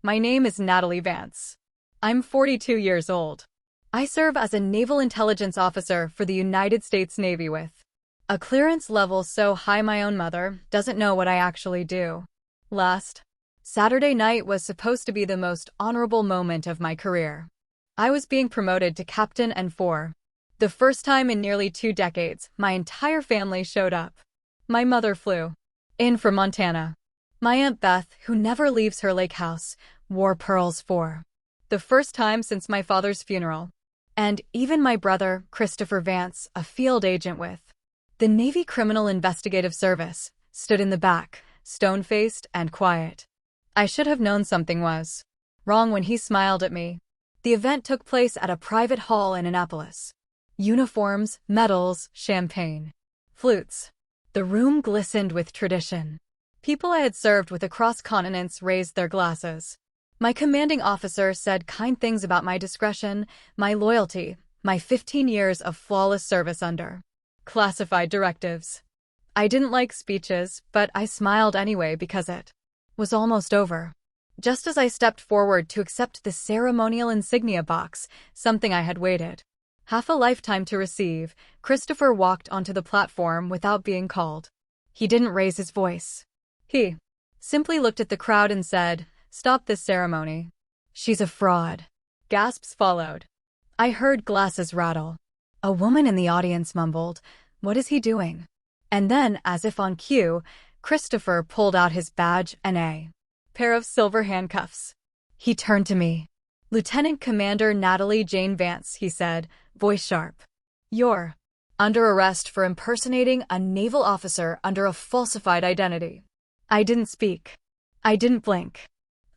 My name is Natalie Vance. I'm 42 years old. I serve as a naval intelligence officer for the United States Navy with a clearance level so high my own mother doesn't know what I actually do. Last Saturday night was supposed to be the most honorable moment of my career. I was being promoted to captain, and for the first time in nearly 2 decades, my entire family showed up. My mother flew in from Montana. My Aunt Beth, who never leaves her lake house, wore pearls for the first time since my father's funeral. And even my brother, Christopher Vance, a field agent with the Navy Criminal Investigative Service, stood in the back, stone-faced and quiet. I should have known something was wrong when he smiled at me. The event took place at a private hall in Annapolis. Uniforms, medals, champagne, flutes. The room glistened with tradition. People I had served with across continents raised their glasses. My commanding officer said kind things about my discretion, my loyalty, my 15 years of flawless service under classified directives. I didn't like speeches, but I smiled anyway because it was almost over. Just as I stepped forward to accept the ceremonial insignia box, something I had waited half a lifetime to receive, Christopher walked onto the platform without being called. He didn't raise his voice. He simply looked at the crowd and said, "Stop this ceremony. She's a fraud." Gasps followed. I heard glasses rattle. A woman in the audience mumbled, "What is he doing?" And then, as if on cue, Christopher pulled out his badge and a pair of silver handcuffs. He turned to me. "Lieutenant Commander Natalie Jane Vance," he said, voice sharp. "You're under arrest for impersonating a naval officer under a falsified identity." I didn't speak. I didn't blink.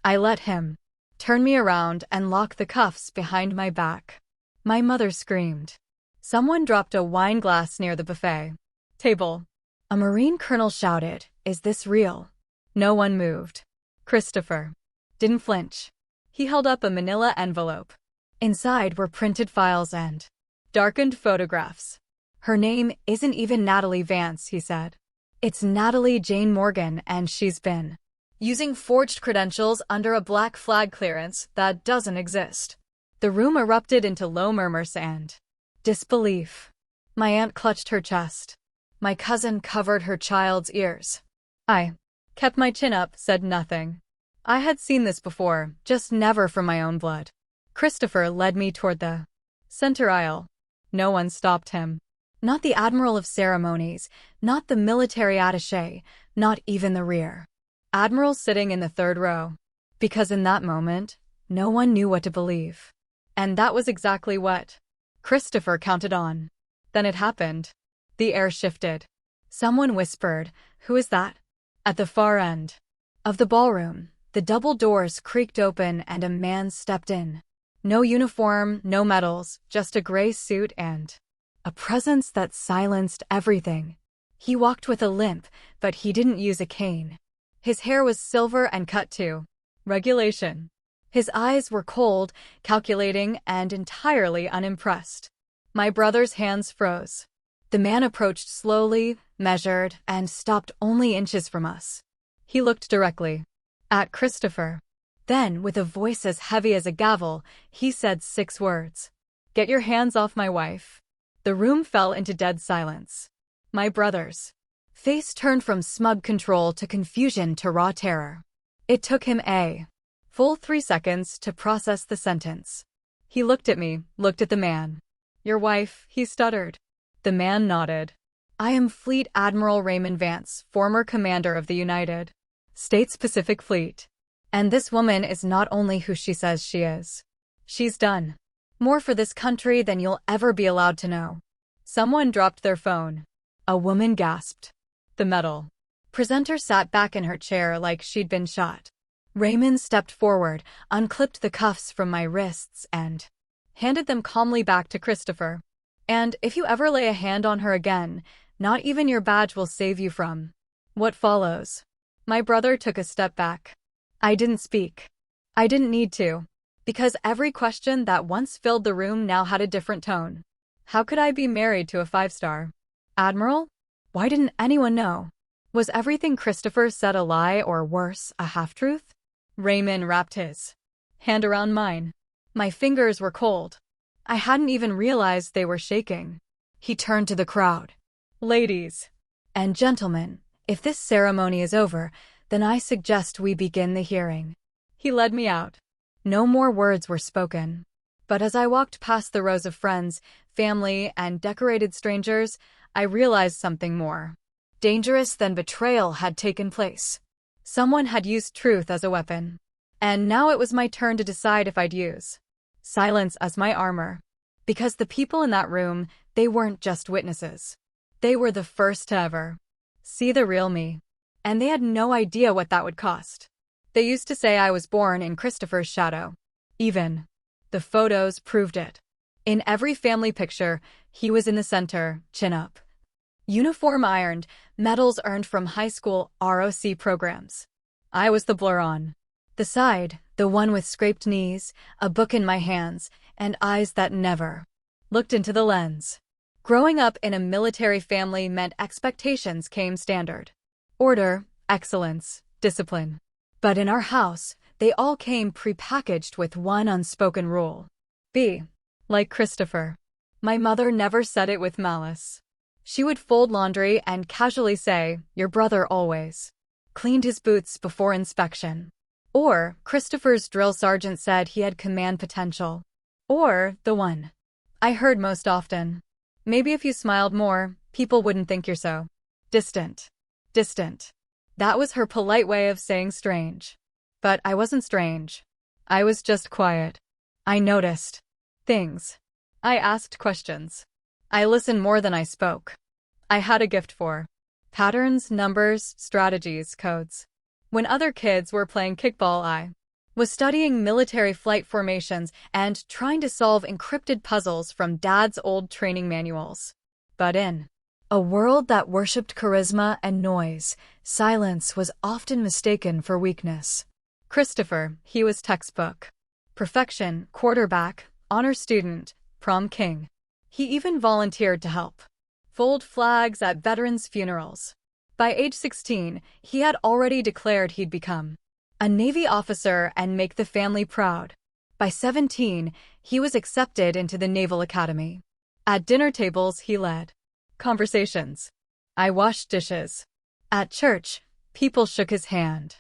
I let him turn me around and lock the cuffs behind my back. My mother screamed. Someone dropped a wine glass near the buffet table. A Marine colonel shouted, "Is this real?" No one moved. Christopher didn't flinch. He held up a manila envelope. Inside were printed files and darkened photographs. "Her name isn't even Natalie Vance," he said. "It's Natalie Jane Morgan, and she's been using forged credentials under a black flag clearance that doesn't exist." The room erupted into low murmurs and disbelief. My aunt clutched her chest. My cousin covered her child's ears. I kept my chin up, said nothing. I had seen this before, just never from my own blood. Christopher led me toward the center aisle. No one stopped him. Not the Admiral of Ceremonies, not the military attaché, not even the rear Admiral sitting in the 3rd row. Because in that moment, no one knew what to believe. And that was exactly what Christopher counted on. Then it happened. The air shifted. Someone whispered, "Who is that?" At the far end of the ballroom, the double doors creaked open and a man stepped in. No uniform, no medals, just a gray suit and a presence that silenced everything. He walked with a limp, but he didn't use a cane. His hair was silver and cut to regulation. His eyes were cold, calculating, and entirely unimpressed. My brother's hands froze. The man approached slowly, measured, and stopped only inches from us. He looked directly at Christopher. Then, with a voice as heavy as a gavel, he said 6 words. "Get your hands off my wife." The room fell into dead silence. My brother's face turned from smug control to confusion to raw terror. It took him a full 3 seconds to process the sentence. He looked at me, looked at the man. "Your wife," he stuttered. The man nodded. "I am Fleet Admiral Raymond Vance, former commander of the United States Pacific Fleet. And this woman is not only who she says she is. She's done more for this country than you'll ever be allowed to know." Someone dropped their phone. A woman gasped. The medal presenter sat back in her chair like she'd been shot. Raymond stepped forward, unclipped the cuffs from my wrists, and handed them calmly back to Christopher. "And if you ever lay a hand on her again, not even your badge will save you from what follows." My brother took a step back. I didn't speak. I didn't need to, because every question that once filled the room now had a different tone. How could I be married to a 5-star admiral? Why didn't anyone know? Was everything Christopher said a lie, or worse, a half-truth? Raymond wrapped his hand around mine. My fingers were cold. I hadn't even realized they were shaking. He turned to the crowd. Ladies and gentlemen, if this ceremony is over, then I suggest we begin the hearing. He led me out. No more words were spoken. But as I walked past the rows of friends, family, and decorated strangers, I realized something more dangerous than betrayal had taken place. Someone had used truth as a weapon. And now it was my turn to decide if I'd use silence as my armor. Because the people in that room, they weren't just witnesses. They were the first to ever see the real me. And they had no idea what that would cost. They used to say I was born in Christopher's shadow. Even the photos proved it. In every family picture, he was in the center, chin up. Uniform ironed, medals earned from high school ROC programs. I was the blur on the side, the one with scraped knees, a book in my hands, and eyes that never looked into the lens. Growing up in a military family meant expectations came standard. Order, excellence, discipline. But in our house, they all came prepackaged with one unspoken rule. Be like Christopher. My mother never said it with malice. She would fold laundry and casually say, "Your brother always cleaned his boots before inspection." Or, Christopher's drill sergeant said he had command potential. Or, the one I heard most often. Maybe if you smiled more, people wouldn't think you're so distant. Distant. That was her polite way of saying strange. But I wasn't strange. I was just quiet. I noticed things. I asked questions. I listened more than I spoke. I had a gift for patterns, numbers, strategies, codes. When other kids were playing kickball, I was studying military flight formations and trying to solve encrypted puzzles from Dad's old training manuals. But in a world that worshipped charisma and noise, silence was often mistaken for weakness. Christopher, he was textbook perfection, quarterback, honor student, prom king. He even volunteered to help fold flags at veterans' funerals. By age 16, he had already declared he'd become a Navy officer and make the family proud. By 17, he was accepted into the Naval Academy. At dinner tables, he led conversations. I washed dishes. At church, people shook his hand.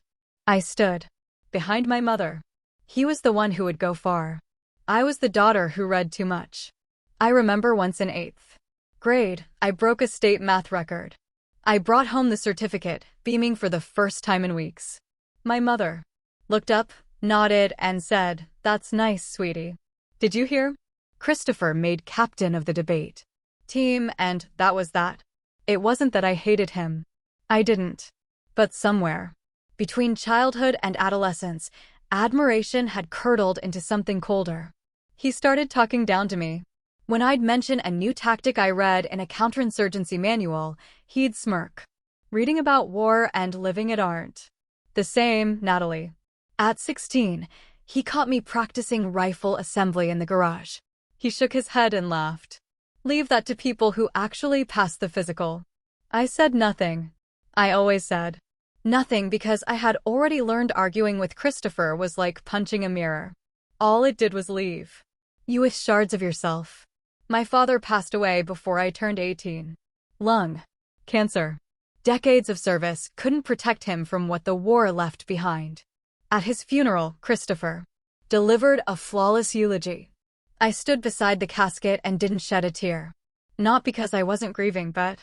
I stood behind my mother. He was the one who would go far. I was the daughter who read too much. I remember once in 8th grade, I broke a state math record. I brought home the certificate, beaming for the first time in weeks. My mother looked up, nodded, and said, "That's nice, sweetie. Did you hear? Christopher made captain of the debate team, and that was that." It wasn't that I hated him. I didn't. But somewhere between childhood and adolescence, admiration had curdled into something colder. He started talking down to me. When I'd mention a new tactic I read in a counterinsurgency manual, he'd smirk. Reading about war and living it aren't the same, Natalie. At 16, he caught me practicing rifle assembly in the garage. He shook his head and laughed. "Leave that to people who actually pass the physical." I said nothing. I always said nothing because I had already learned arguing with Christopher was like punching a mirror. All it did was leave you with shards of yourself. My father passed away before I turned 18. Lung cancer. Decades of service couldn't protect him from what the war left behind. At his funeral, Christopher delivered a flawless eulogy. I stood beside the casket and didn't shed a tear. Not because I wasn't grieving, but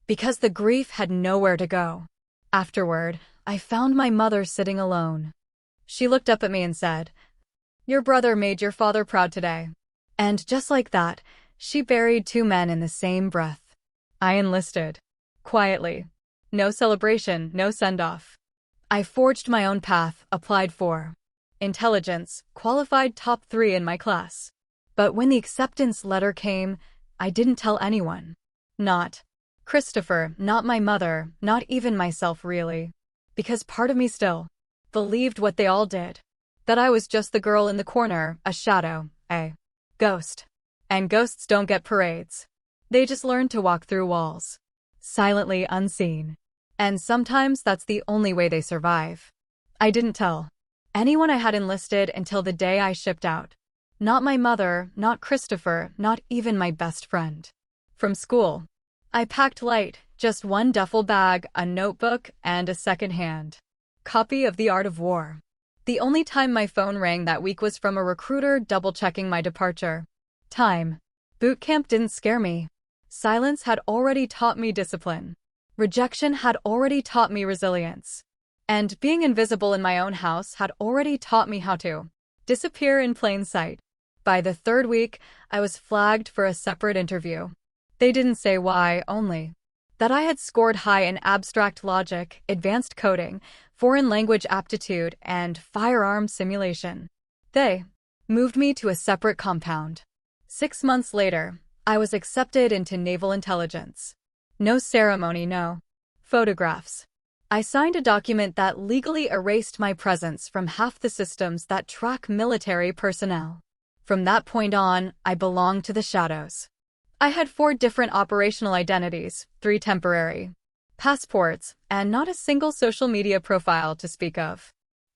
because the grief had nowhere to go. Afterward, I found my mother sitting alone. She looked up at me and said, "Your brother made your father proud today." And just like that, she buried 2 men in the same breath. I enlisted. Quietly. No celebration, no send-off. I forged my own path, applied for intelligence, qualified top 3 in my class. But when the acceptance letter came, I didn't tell anyone. Not Christopher, not my mother, not even myself really. Because part of me still believed what they all did. That I was just the girl in the corner, a shadow, a ghost. And ghosts don't get parades. They just learn to walk through walls. Silently unseen. And sometimes that's the only way they survive. I didn't tell anyone I had enlisted until the day I shipped out. Not my mother, not Christopher, not even my best friend. From school, I packed light, just one duffel bag, a notebook, and a second-hand copy of The Art of War. The only time my phone rang that week was from a recruiter double-checking my departure time. Boot camp didn't scare me. Silence had already taught me discipline. Rejection had already taught me resilience. And being invisible in my own house had already taught me how to disappear in plain sight. By the third week, I was flagged for a separate interview. They didn't say why, only that I had scored high in abstract logic, advanced coding, foreign language aptitude, and firearm simulation. They moved me to a separate compound. 6 months later, I was accepted into naval intelligence. No ceremony, no photographs. I signed a document that legally erased my presence from half the systems that track military personnel. From that point on, I belonged to the shadows. I had 4 different operational identities, 3 temporary passports, and not a single social media profile to speak of.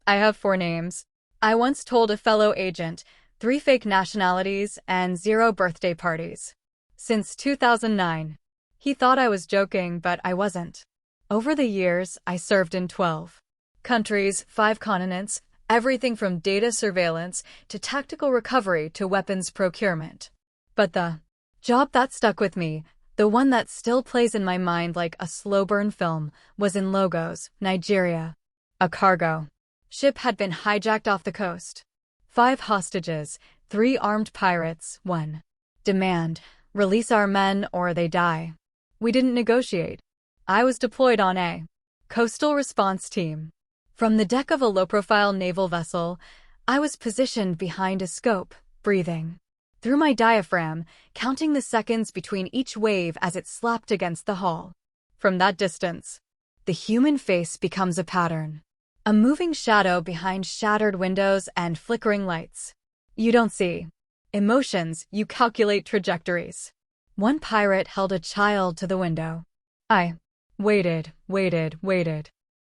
I have 4 names. I once told a fellow agent, 3 fake nationalities, and 0 birthday parties. Since 2009. He thought I was joking, but I wasn't. Over the years, I served in 12 countries, 5 continents, everything from data surveillance to tactical recovery to weapons procurement. But the job that stuck with me, the one that still plays in my mind like a slow-burn film, was in Lagos, Nigeria. A cargo ship had been hijacked off the coast. 5 hostages, 3 armed pirates, 1 demand, release our men or they die. We didn't negotiate. I was deployed on a coastal response team. From the deck of a low-profile naval vessel, I was positioned behind a scope, breathing through my diaphragm, counting the seconds between each wave as it slapped against the hull. From that distance, the human face becomes a pattern. A moving shadow behind shattered windows and flickering lights. You don't see emotions, you calculate trajectories. One pirate held a child to the window. I waited.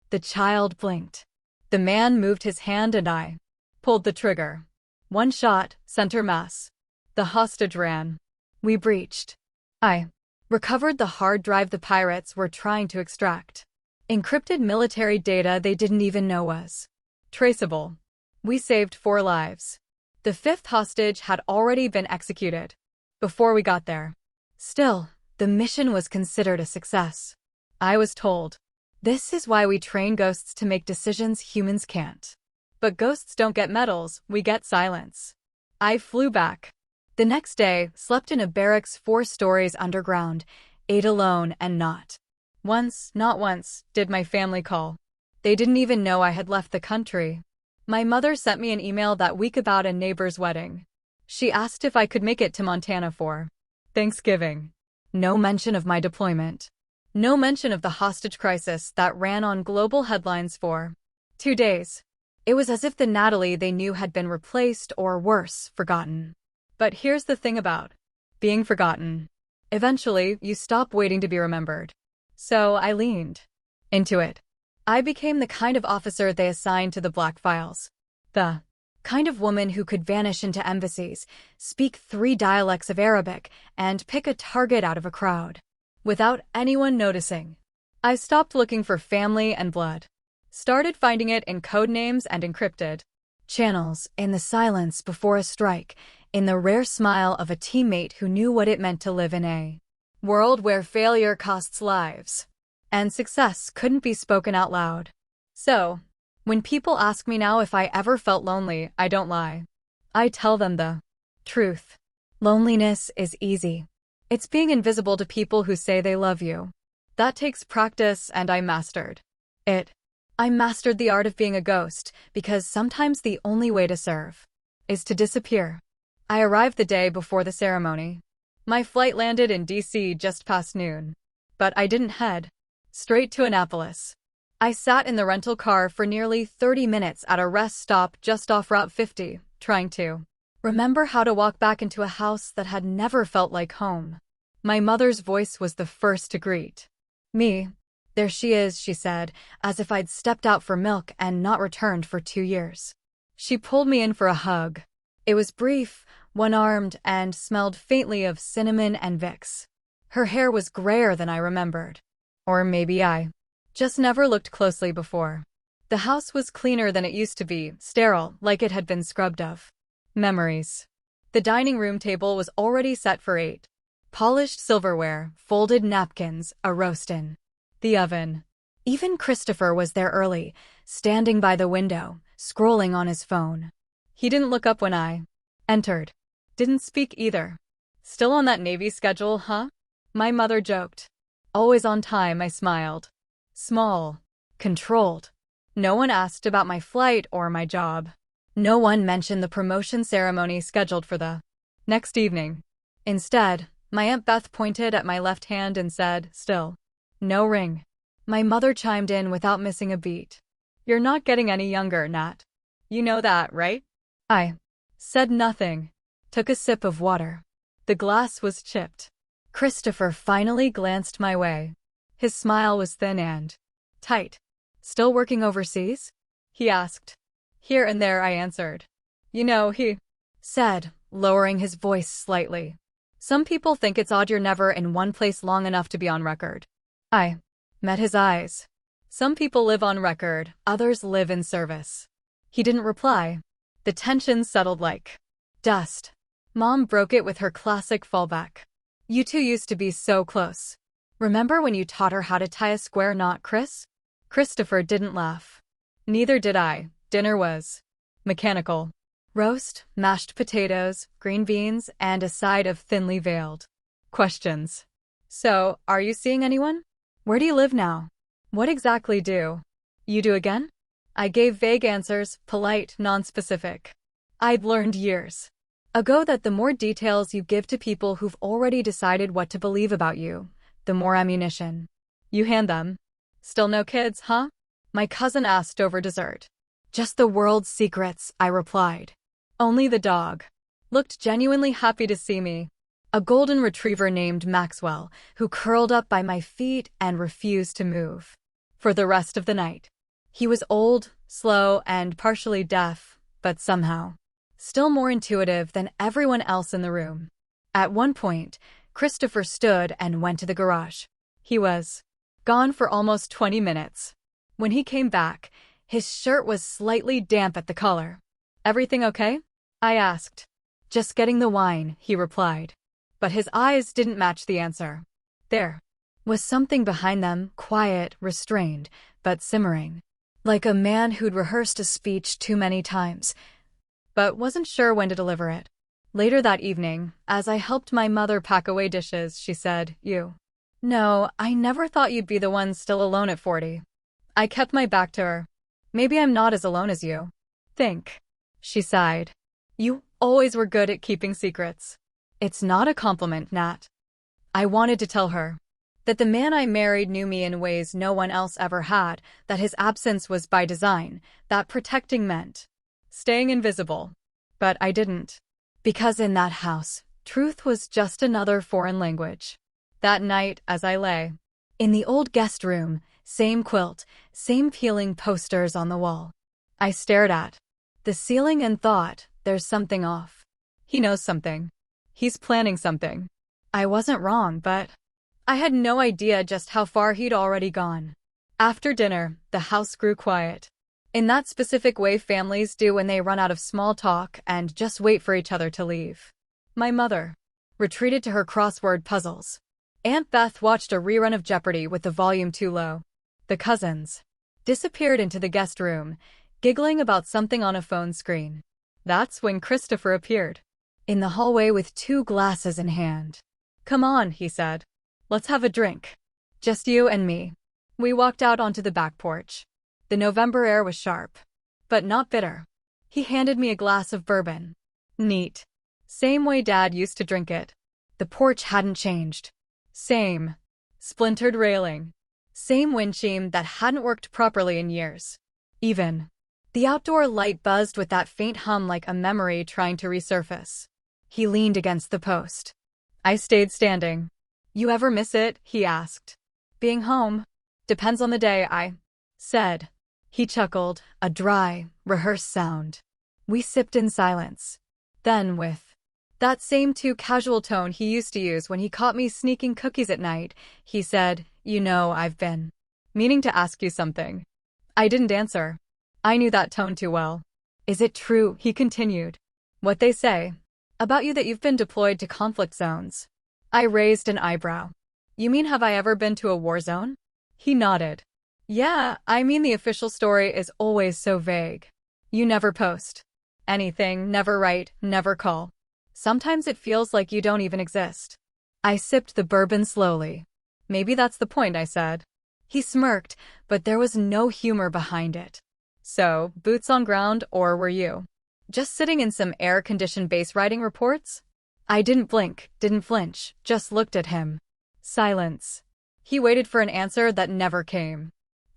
The child blinked. The man moved his hand and I pulled the trigger. 1 shot, center mass. The hostage ran. We breached. I recovered the hard drive the pirates were trying to extract. Encrypted military data they didn't even know was traceable. We saved 4 lives. The 5th hostage had already been executed before we got there. Still, the mission was considered a success. I was told, this is why we train ghosts to make decisions humans can't. But ghosts don't get medals, we get silence. I flew back. The next day, slept in a barracks 4 stories underground, ate alone and not once, did my family call. They didn't even know I had left the country. My mother sent me an email that week about a neighbor's wedding. She asked if I could make it to Montana for Thanksgiving. No mention of my deployment. No mention of the hostage crisis that ran on global headlines for 2 days. It was as if the Natalie they knew had been replaced or worse, forgotten. But here's the thing about being forgotten. Eventually, you stop waiting to be remembered. So I leaned into it. I became the kind of officer they assigned to the Black Files. The kind of woman who could vanish into embassies, speak 3 dialects of Arabic, and pick a target out of a crowd without anyone noticing. I stopped looking for family and blood. Started finding it in code names and encrypted channels, in the silence before a strike, in the rare smile of a teammate who knew what it meant to live in a world where failure costs lives, and success couldn't be spoken out loud. So, when people ask me now if I ever felt lonely, I don't lie. I tell them the truth. Loneliness is easy. It's being invisible to people who say they love you. That takes practice, and I mastered it. I mastered the art of being a ghost, because sometimes the only way to serve is to disappear. I arrived the day before the ceremony. My flight landed in DC just past noon. But I didn't head straight to Annapolis. I sat in the rental car for nearly 30 minutes at a rest stop just off Route 50, trying to remember how to walk back into a house that had never felt like home. My mother's voice was the first to greet me. There she is, she said, as if I'd stepped out for milk and not returned for 2 years. She pulled me in for a hug. It was brief, one-armed, and smelled faintly of cinnamon and Vicks. Her hair was grayer than I remembered. Or maybe I just never looked closely before. The house was cleaner than it used to be, sterile, like it had been scrubbed of. Memories. The dining room table was already set for 8. Polished silverware, folded napkins, a roastin'. The oven. Even Christopher was there early, standing by the window, scrolling on his phone. He didn't look up when I entered. Didn't speak either. Still on that Navy schedule, huh? My mother joked. Always on time, I smiled. Small. Controlled. No one asked about my flight or my job. No one mentioned the promotion ceremony scheduled for the next evening. Instead, my Aunt Beth pointed at my left hand and said, still, no ring. My mother chimed in without missing a beat. You're not getting any younger, Nat. You know that, right? I said nothing. Took a sip of water. The glass was chipped. Christopher finally glanced my way. His smile was thin and tight. Still working overseas? He asked. Here and there, I answered. You know, he said, lowering his voice slightly. Some people think it's odd you're never in one place long enough to be on record. I met his eyes. Some people live on record, others live in service. He didn't reply. The tension settled like dust. Mom broke it with her classic fallback. You two used to be so close. Remember when you taught her how to tie a square knot, Chris? Christopher didn't laugh. Neither did I. Dinner was mechanical. Roast, mashed potatoes, green beans, and a side of thinly veiled questions. So, are you seeing anyone? Where do you live now? What exactly do you do again? I gave vague answers, polite, non-specific. I'd learned years ago that the more details you give to people who've already decided what to believe about you, the more ammunition you hand them. Still no kids, huh? My cousin asked over dessert. Just the world's secrets, I replied. Only the dog looked genuinely happy to see me. A golden retriever named Maxwell, who curled up by my feet and refused to move for the rest of the night. He was old, slow, and partially deaf, but somehow still more intuitive than everyone else in the room. At one point, Christopher stood and went to the garage. He was gone for almost 20 minutes. When he came back, his shirt was slightly damp at the collar. Everything okay? I asked. Just getting the wine, he replied. But his eyes didn't match the answer. There was something behind them, quiet, restrained, but simmering. Like a man who'd rehearsed a speech too many times, but wasn't sure when to deliver it. Later that evening, as I helped my mother pack away dishes, she said, No, I never thought you'd be the one still alone at 40. I kept my back to her. Maybe I'm not as alone as you think. She sighed. You always were good at keeping secrets. It's not a compliment, Nat. I wanted to tell her that the man I married knew me in ways no one else ever had, that his absence was by design, that protecting meant staying invisible. But I didn't. Because in that house, truth was just another foreign language. That night, as I lay in the old guest room, same quilt, same peeling posters on the wall, I stared at the ceiling and thought, there's something off. He knows something. He's planning something. I wasn't wrong, but I had no idea just how far he'd already gone. After dinner, the house grew quiet. In that specific way families do when they run out of small talk and just wait for each other to leave. My mother retreated to her crossword puzzles. Aunt Beth watched a rerun of Jeopardy with the volume too low. The cousins disappeared into the guest room, giggling about something on a phone screen. That's when Christopher appeared in the hallway with 2 glasses in hand. Come on, he said. Let's have a drink. Just you and me. We walked out onto the back porch. The November air was sharp, but not bitter. He handed me a glass of bourbon. Neat. Same way Dad used to drink it. The porch hadn't changed. Same splintered railing. Same windshield that hadn't worked properly in years. Even the outdoor light buzzed with that faint hum like a memory trying to resurface. He leaned against the post. I stayed standing. You ever miss it? He asked. Being home. Depends on the day, I said. He chuckled, a dry, rehearsed sound. We sipped in silence. Then, with that same too casual tone he used to use when he caught me sneaking cookies at night, he said, "You know, I've been meaning to ask you something." I didn't answer. I knew that tone too well. "Is it true," he continued, "what they say about you that you've been deployed to conflict zones?" I raised an eyebrow. "You mean have I ever been to a war zone?" He nodded. "Yeah, I mean the official story is always so vague. You never post anything, never write, never call. Sometimes it feels like you don't even exist." I sipped the bourbon slowly. "Maybe that's the point," I said. He smirked, but there was no humor behind it. "So, boots on ground, or were you just sitting in some air-conditioned base writing reports?" I didn't blink, didn't flinch, just looked at him. Silence. He waited for an answer that never came.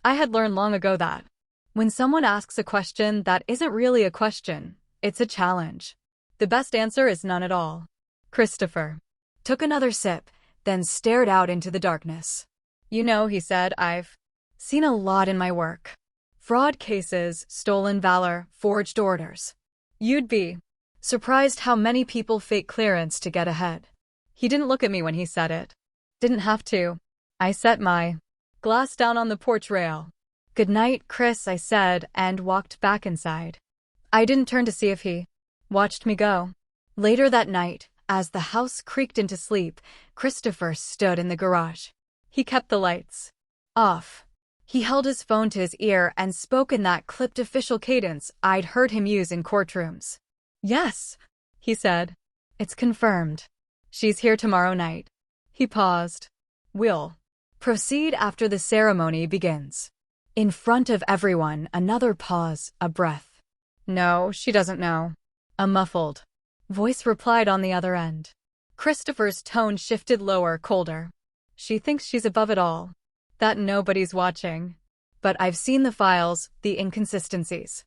I had learned long ago that when someone asks a question that isn't really a question, it's a challenge. The best answer is none at all. Christopher took another sip, then stared out into the darkness. "You know," he said, "I've seen a lot in my work. Fraud cases, stolen valor, forged orders. You'd be surprised how many people fake clearance to get ahead." He didn't look at me when he said it. Didn't have to. I set my glass down on the porch rail. "Good night, Chris," I said, and walked back inside. I didn't turn to see if he watched me go. Later that night, as the house creaked into sleep, Christopher stood in the garage. He kept the lights off. He held his phone to his ear and spoke in that clipped official cadence I'd heard him use in courtrooms. "Yes," he said. "It's confirmed. She's here tomorrow night." He paused. "We'll proceed after the ceremony begins." In front of everyone, another pause, a breath. "No, she doesn't know." A muffled voice replied on the other end. Christopher's tone shifted lower, colder. "She thinks she's above it all. That nobody's watching. But I've seen the files, the inconsistencies.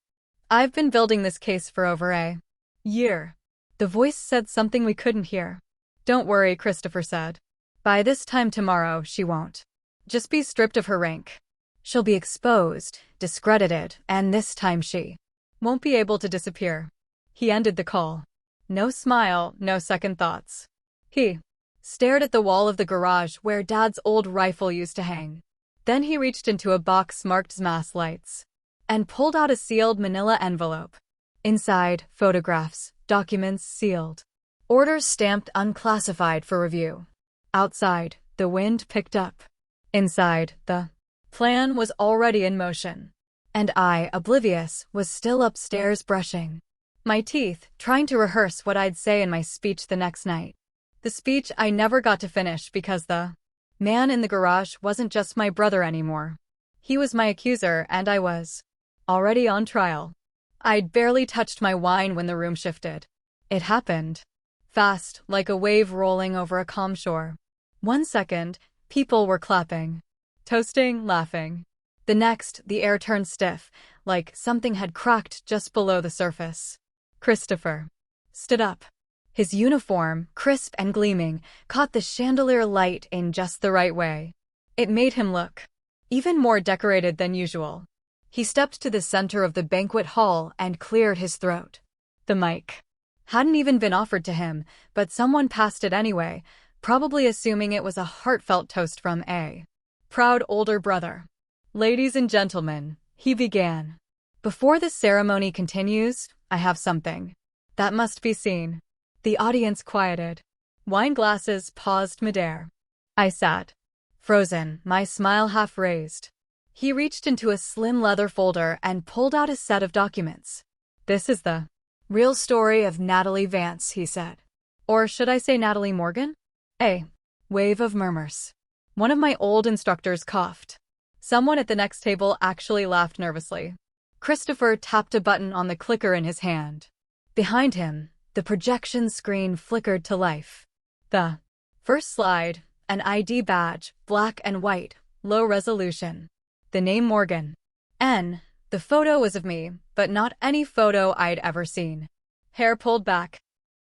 I've been building this case for over a year." The voice said something we couldn't hear. "Don't worry," Christopher said. "By this time tomorrow, she won't just be stripped of her rank. She'll be exposed, discredited, and this time she won't be able to disappear." He ended the call. No smile, no second thoughts. He stared at the wall of the garage where Dad's old rifle used to hang. Then he reached into a box marked "Mass Lights" and pulled out a sealed manila envelope. Inside, photographs, documents sealed, orders stamped unclassified for review. Outside, the wind picked up. Inside, the plan was already in motion. And I, oblivious, was still upstairs brushing my teeth, trying to rehearse what I'd say in my speech the next night. The speech I never got to finish because the man in the garage wasn't just my brother anymore. He was my accuser, and I was already on trial. I'd barely touched my wine when the room shifted. It happened fast, like a wave rolling over a calm shore. 1 second, people were clapping, toasting, laughing. The next, the air turned stiff, like something had cracked just below the surface. Christopher stood up. His uniform, crisp and gleaming, caught the chandelier light in just the right way. It made him look even more decorated than usual. He stepped to the center of the banquet hall and cleared his throat. The mic hadn't even been offered to him, but someone passed it anyway, probably assuming it was a heartfelt toast from a proud older brother. "Ladies and gentlemen," he began. "Before the ceremony continues, I have something that must be seen." The audience quieted. Wine glasses paused midair. I sat, frozen, my smile half raised. He reached into a slim leather folder and pulled out a set of documents. "This is the real story of Natalie Vance," he said. "Or should I say Natalie Morgan?" A wave of murmurs. One of my old instructors coughed. Someone at the next table actually laughed nervously. Christopher tapped a button on the clicker in his hand. Behind him, the projection screen flickered to life. The first slide, an ID badge, black and white, low resolution. The name Morgan. N. The photo was of me, but not any photo I'd ever seen. Hair pulled back.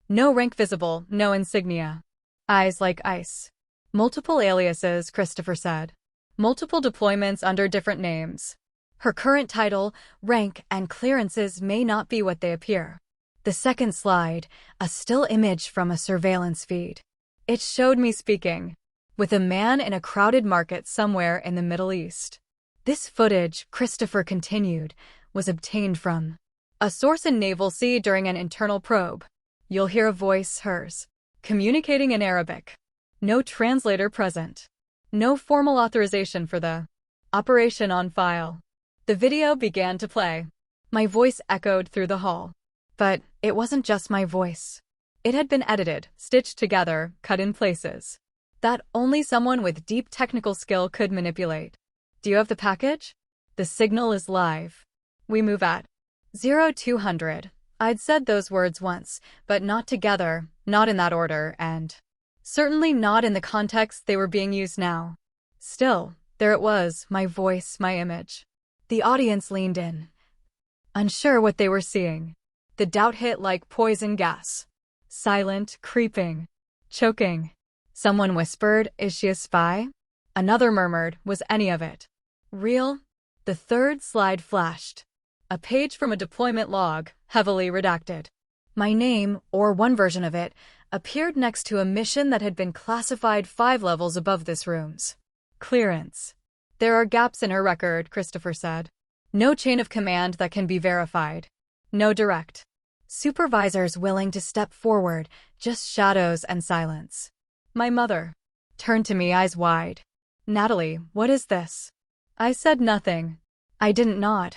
No rank visible, no insignia. Eyes like ice. Multiple aliases, Christopher said. Multiple deployments under different names. Her current title, rank, and clearances may not be what they appear. The second slide, a still image from a surveillance feed. It showed me speaking with a man in a crowded market somewhere in the Middle East. This footage, Christopher continued, was obtained from a source in Naval Sea during an internal probe. You'll hear a voice, hers, communicating in Arabic. No translator present. No formal authorization for the operation on file. The video began to play. My voice echoed through the hall. But it wasn't just my voice. It had been edited, stitched together, cut in places that only someone with deep technical skill could manipulate. Do you have the package? The signal is live. We move at 0200. I'd said those words once, but not together, not in that order, and certainly not in the context they were being used now. Still, there it was, my voice, my image. The audience leaned in, unsure what they were seeing. The doubt hit like poison gas. Silent, creeping, choking. Someone whispered, "Is she a spy?" Another murmured, "Was any of it real?" The third slide flashed. A page from a deployment log, heavily redacted. My name, or one version of it, appeared next to a mission that had been classified 5 levels above this room's clearance. There are gaps in her record, Christopher said. No chain of command that can be verified. No direct supervisors willing to step forward, just shadows and silence. My mother turned to me, eyes wide. "Natalie, what is this?" I said nothing. I didn't nod.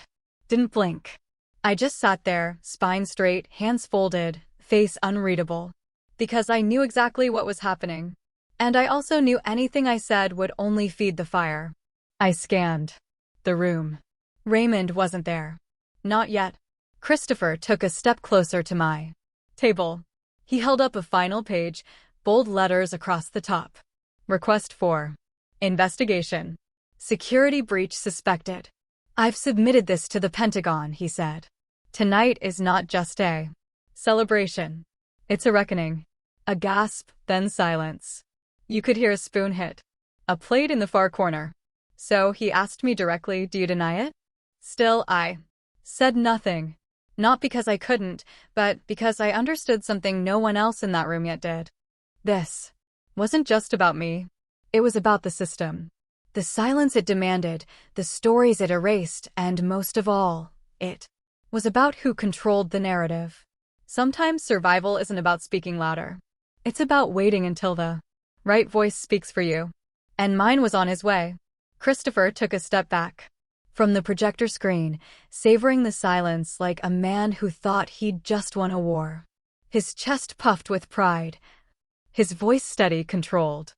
Didn't blink. I just sat there, spine straight, hands folded, face unreadable. Because I knew exactly what was happening. And I also knew anything I said would only feed the fire. I scanned the room. Raymond wasn't there. Not yet. Christopher took a step closer to my table. He held up a final page, bold letters across the top. Request for investigation. Security breach suspected. "I've submitted this to the Pentagon," he said. "Tonight is not just a celebration. It's a reckoning." A gasp, then silence. You could hear a spoon hit a plate in the far corner. So he asked me directly, "Do you deny it?" Still, I said nothing. Not because I couldn't, but because I understood something no one else in that room yet did. This wasn't just about me. It was about the system. The silence it demanded, the stories it erased, and most of all, it was about who controlled the narrative. Sometimes survival isn't about speaking louder. It's about waiting until the right voice speaks for you. And mine was on his way. Christopher took a step back from the projector screen, savoring the silence like a man who thought he'd just won a war. His chest puffed with pride. His voice steady, controlled.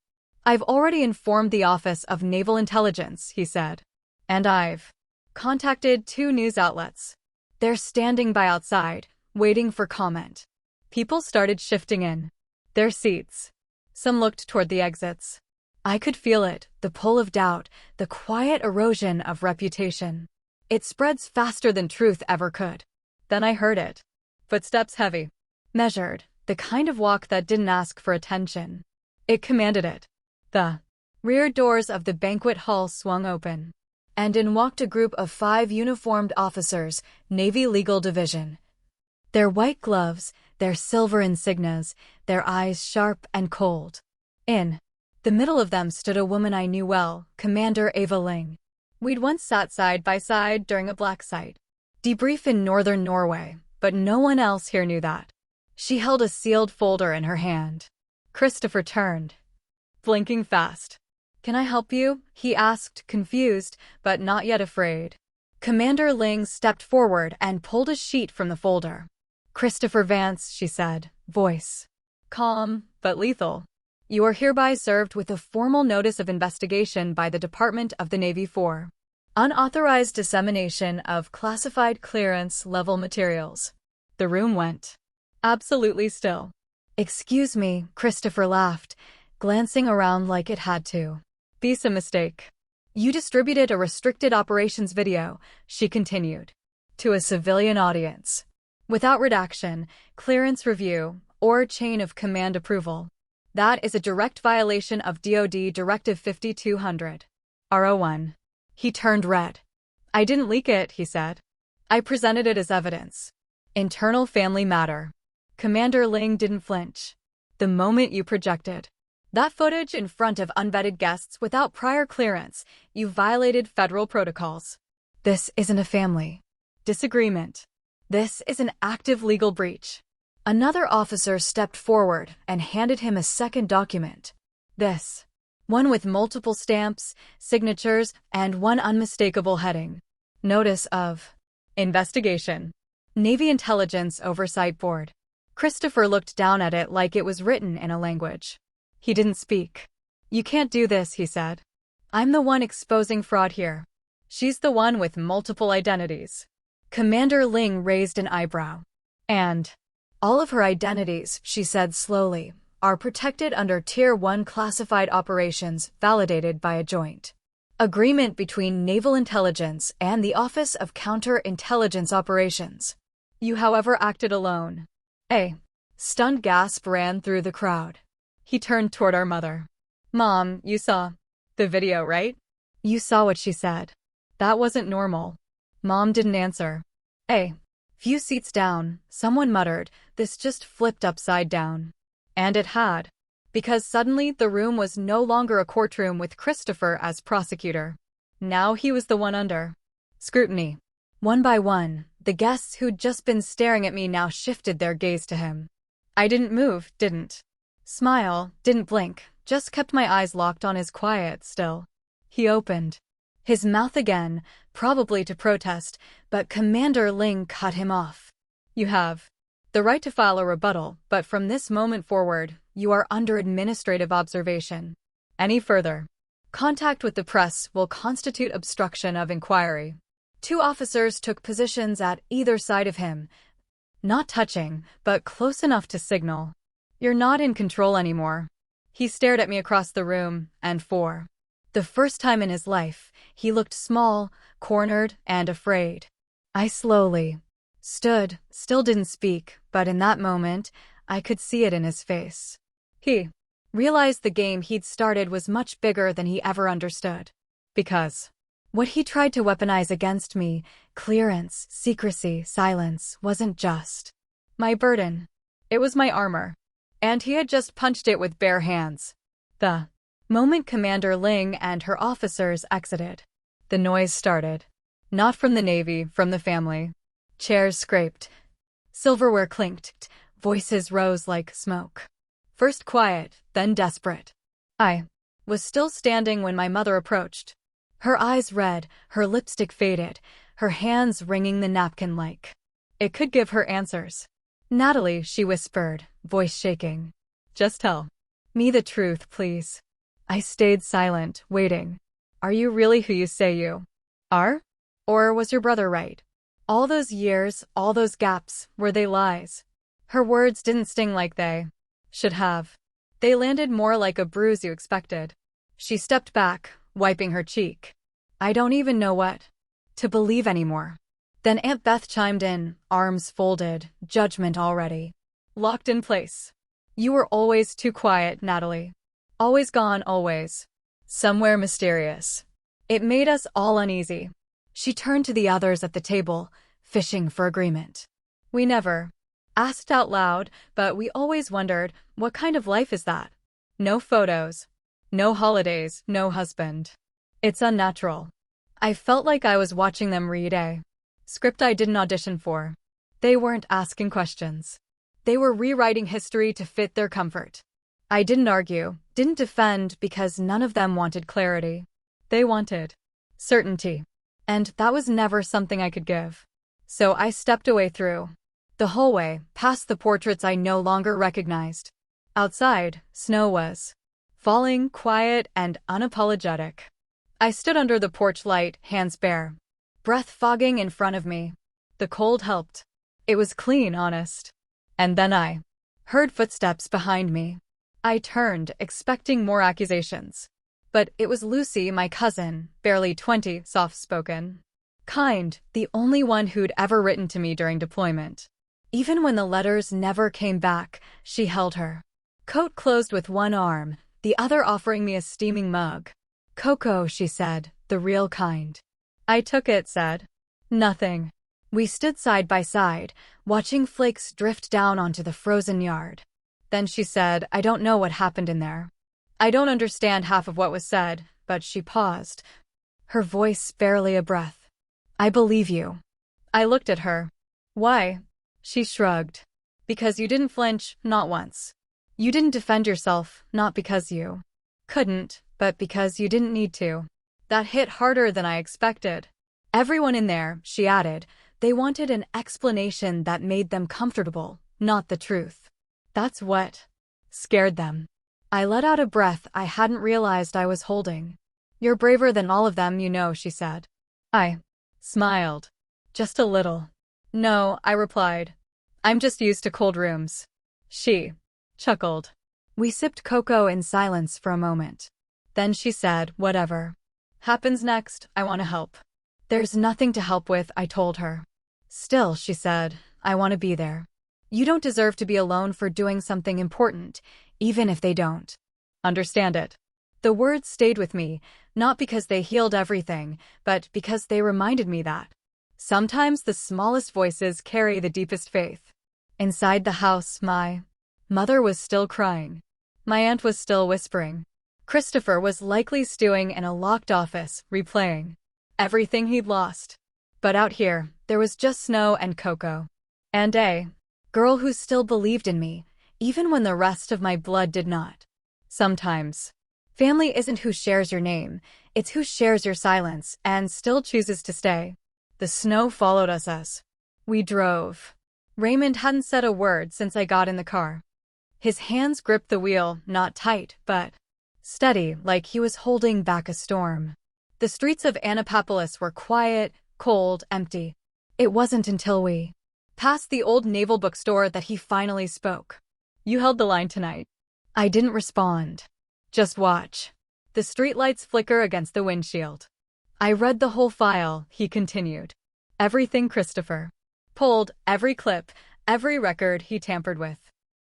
"I've already informed the Office of Naval Intelligence," he said. "And I've contacted 2 news outlets. They're standing by outside, waiting for comment." People started shifting in their seats. Some looked toward the exits. I could feel it, the pull of doubt, the quiet erosion of reputation. It spreads faster than truth ever could. Then I heard it. Footsteps heavy, measured, the kind of walk that didn't ask for attention. It commanded it. The rear doors of the banquet hall swung open, and in walked a group of 5 uniformed officers, Navy Legal Division. Their white gloves, their silver insignias, their eyes sharp and cold. In the middle of them stood a woman I knew well, Commander Ava Ling. We'd once sat side by side during a black site debrief in northern Norway, but no one else here knew that. She held a sealed folder in her hand. Christopher turned, blinking fast. "Can I help you?" he asked, confused, but not yet afraid. Commander Ling stepped forward and pulled a sheet from the folder. "Christopher Vance," she said, voice calm but lethal. "You are hereby served with a formal notice of investigation by the Department of the Navy for unauthorized dissemination of classified clearance-level materials." The room went absolutely still. "Excuse me," Christopher laughed, glancing around like it had to be some mistake. "You distributed a restricted operations video," she continued, "to a civilian audience, without redaction, clearance review, or chain of command approval. That is a direct violation of DoD Directive 5200. R01. He turned red. I didn't leak it, he said. I presented it as evidence. Internal family matter. Commander Ling didn't flinch. The moment you projected that footage in front of unvetted guests without prior clearance, you violated federal protocols. This isn't a family disagreement. This is an active legal breach. Another officer stepped forward and handed him a second document. This one with multiple stamps, signatures, and one unmistakable heading. Notice of investigation. Navy Intelligence Oversight Board. Christopher looked down at it like it was written in a language. He didn't speak. You can't do this, he said. I'm the one exposing fraud here. She's the one with multiple identities. Commander Ling raised an eyebrow. And all of her identities, she said slowly, are protected under Tier 1 classified operations validated by a joint agreement between Naval Intelligence and the Office of Counter-Intelligence Operations. You, however, acted alone. A stunned gasp ran through the crowd. He turned toward our mother. Mom, you saw the video, right? You saw what she said. That wasn't normal. Mom didn't answer. A few seats down, someone muttered, this just flipped upside down. And it had. Because suddenly the room was no longer a courtroom with Christopher as prosecutor. Now he was the one under scrutiny. One by one, the guests who'd just been staring at me now shifted their gaze to him. I didn't move, didn't smile, didn't blink, just kept my eyes locked on his quiet still. He opened his mouth again, probably to protest, but Commander Ling cut him off. You have the right to file a rebuttal, but from this moment forward, you are under administrative observation. Any further contact with the press will constitute obstruction of inquiry. 2 officers took positions at either side of him, not touching, but close enough to signal. You're not in control anymore. He stared at me across the room, and for the first time in his life, he looked small, cornered, and afraid. I slowly stood, still didn't speak, but in that moment, I could see it in his face. He realized the game he'd started was much bigger than he ever understood. Because what he tried to weaponize against me, clearance, secrecy, silence, wasn't just my burden. It was my armor. And he had just punched it with bare hands. The moment Commander Ling and her officers exited, the noise started. Not from the Navy, from the family. Chairs scraped. Silverware clinked. Voices rose like smoke. First quiet, then desperate. I was still standing when my mother approached. Her eyes red, her lipstick faded, her hands wringing the napkin like it could give her answers. Natalie, she whispered, voice shaking. Just tell me the truth, please. I stayed silent, waiting. Are you really who you say you are? Or was your brother right? All those years, all those gaps, were they lies? Her words didn't sting like they should have. They landed more like a bruise you expected. She stepped back, wiping her cheek. I don't even know what to believe anymore. Then Aunt Beth chimed in, arms folded, judgment already locked in place. You were always too quiet, Natalie. Always gone, always somewhere mysterious. It made us all uneasy. She turned to the others at the table, fishing for agreement. We never asked out loud, but we always wondered, what kind of life is that? No photos, no holidays, no husband. It's unnatural. I felt like I was watching them read a script I didn't audition for. They weren't asking questions. They were rewriting history to fit their comfort. I didn't argue, didn't defend, because none of them wanted clarity. They wanted certainty. And that was never something I could give. So I stepped away through the hallway, past the portraits I no longer recognized. Outside, snow was falling, quiet and unapologetic. I stood under the porch light, hands bare, breath fogging in front of me. The cold helped. It was clean, honest. And then I heard footsteps behind me. I turned, expecting more accusations. But it was Lucy, my cousin, barely 20, soft-spoken. Kind, the only one who'd ever written to me during deployment. Even when the letters never came back, she held her coat closed with one arm, the other offering me a steaming mug. Cocoa, she said, the real kind. I took it, said. Nothing. We stood side by side, watching flakes drift down onto the frozen yard. Then she said, I don't know what happened in there. I don't understand half of what was said, but she paused, her voice barely a breath. I believe you. I looked at her. Why? She shrugged. Because you didn't flinch, not once. You didn't defend yourself, not because you couldn't, but because you didn't need to. That hit harder than I expected. Everyone in there, she added, they wanted an explanation that made them comfortable, not the truth. That's what scared them. I let out a breath I hadn't realized I was holding. You're braver than all of them, you know, she said. I smiled. Just a little. No, I replied. I'm just used to cold rooms. She chuckled. We sipped cocoa in silence for a moment. Then she said, whatever happens next, I want to help. There's nothing to help with, I told her. Still, she said, I want to be there. You don't deserve to be alone for doing something important, even if they don't understand it. The words stayed with me, not because they healed everything, but because they reminded me that sometimes the smallest voices carry the deepest faith. Inside the house, my mother was still crying. My aunt was still whispering. Christopher was likely stewing in a locked office, replaying everything he'd lost. But out here, there was just snow and cocoa. And a girl who still believed in me, even when the rest of my blood did not. Sometimes, family isn't who shares your name, it's who shares your silence and still chooses to stay. The snow followed us as we drove. Raymond hadn't said a word since I got in the car. His hands gripped the wheel, not tight, but steady, like he was holding back a storm. The streets of Annapolis were quiet, cold, empty. It wasn't until we passed the old naval bookstore that he finally spoke. You held the line tonight. I didn't respond. Just watch. The streetlights flicker against the windshield. I read the whole file, he continued. Everything Christopher pulled, every clip, every record he tampered with.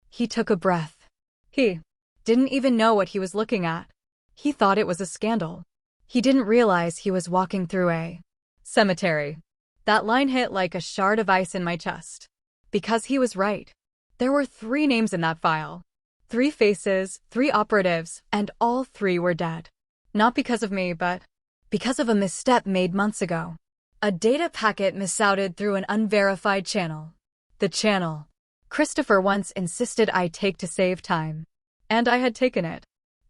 He took a breath. He didn't even know what he was looking at. He thought it was a scandal. He didn't realize he was walking through a cemetery. That line hit like a shard of ice in my chest. Because he was right. There were 3 names in that file. 3 faces, 3 operatives, and all 3 were dead. Not because of me, but because of a misstep made months ago. A data packet misrouted through an unverified channel. The channel Christopher once insisted I take to save time. And I had taken it.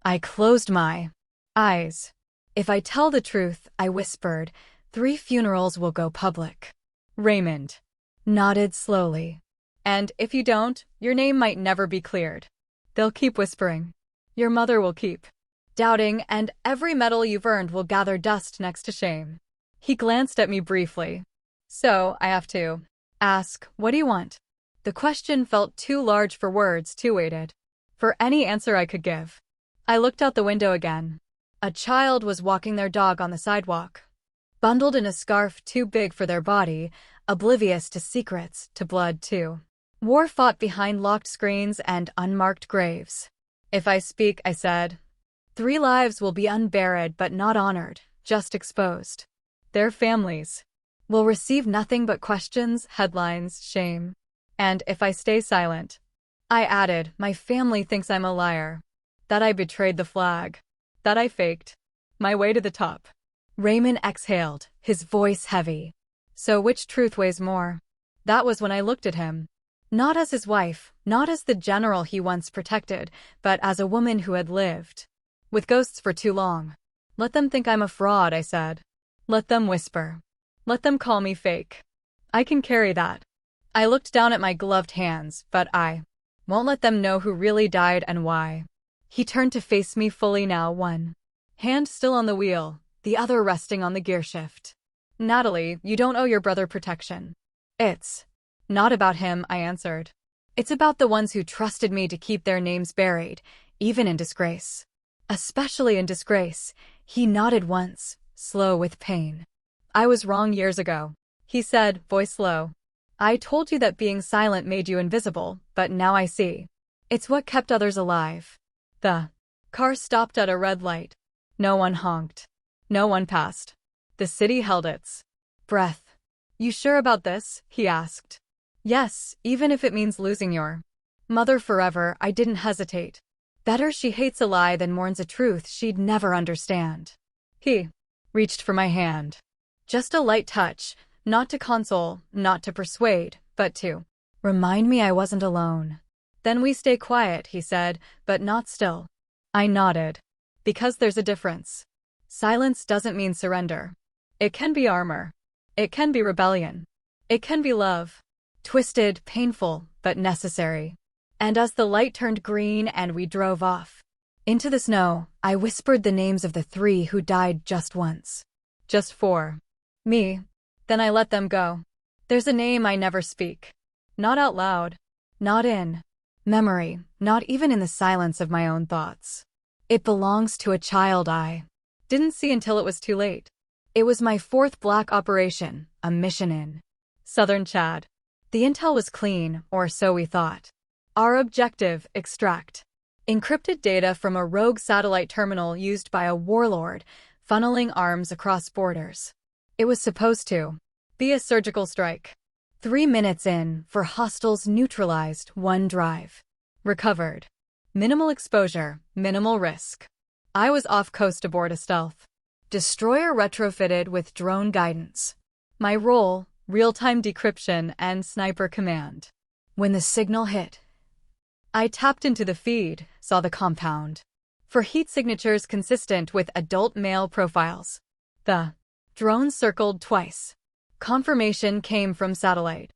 I closed my eyes. If I tell the truth, I whispered, 3 funerals will go public. Raymond nodded slowly. And if you don't, your name might never be cleared. They'll keep whispering. Your mother will keep doubting, and every medal you've earned will gather dust next to shame. He glanced at me briefly. So, I have to ask, what do you want? The question felt too large for words, too weighted for any answer I could give. I looked out the window again. A child was walking their dog on the sidewalk, bundled in a scarf too big for their body, oblivious to secrets, to blood too. War fought behind locked screens and unmarked graves. If I speak, I said, 3 lives will be unburied but not honored, just exposed. Their families will receive nothing but questions, headlines, shame. And if I stay silent, I added, my family thinks I'm a liar. That I betrayed the flag. That I faked my way to the top. Raymond exhaled, his voice heavy. So which truth weighs more? That was when I looked at him. Not as his wife, not as the general he once protected, but as a woman who had lived with ghosts for too long. Let them think I'm a fraud, I said. Let them whisper. Let them call me fake. I can carry that. I looked down at my gloved hands, but I won't let them know who really died and why. He turned to face me fully now, one hand still on the wheel, the other resting on the gear shift. Natalie, you don't owe your brother protection. It's not about him, I answered. It's about the ones who trusted me to keep their names buried, even in disgrace. Especially in disgrace. He nodded once, slow with pain. I was wrong years ago, he said, voice low. I told you that being silent made you invisible, but now I see. It's what kept others alive. The car stopped at a red light. No one honked. No one passed. The city held its breath. "You sure about this?" he asked. "Yes, even if it means losing your mother forever." I didn't hesitate. Better she hates a lie than mourns a truth she'd never understand. He reached for my hand. Just a light touch, not to console, not to persuade, but to remind me I wasn't alone. "Then we stay quiet," he said, "but not still." I nodded. Because there's a difference. Silence doesn't mean surrender. It can be armor. It can be rebellion. It can be love. Twisted, painful, but necessary. And as the light turned green and we drove off into the snow, I whispered the names of the 3 who died just once. Just for me. Then I let them go. There's a name I never speak. Not out loud. Not in memory. Not even in the silence of my own thoughts. It belongs to a child I didn't see until it was too late. It was my 4th black operation, a mission in southern Chad. The intel was clean, or so we thought. Our objective, extract encrypted data from a rogue satellite terminal used by a warlord, funneling arms across borders. It was supposed to be a surgical strike. 3 minutes in, for hostiles neutralized, 1 drive recovered. Minimal exposure, minimal risk. I was off coast aboard a stealth destroyer retrofitted with drone guidance. My role, real-time decryption and sniper command. When the signal hit, I tapped into the feed, saw the compound. For heat signatures consistent with adult male profiles. The drone circled twice. Confirmation came from satellite.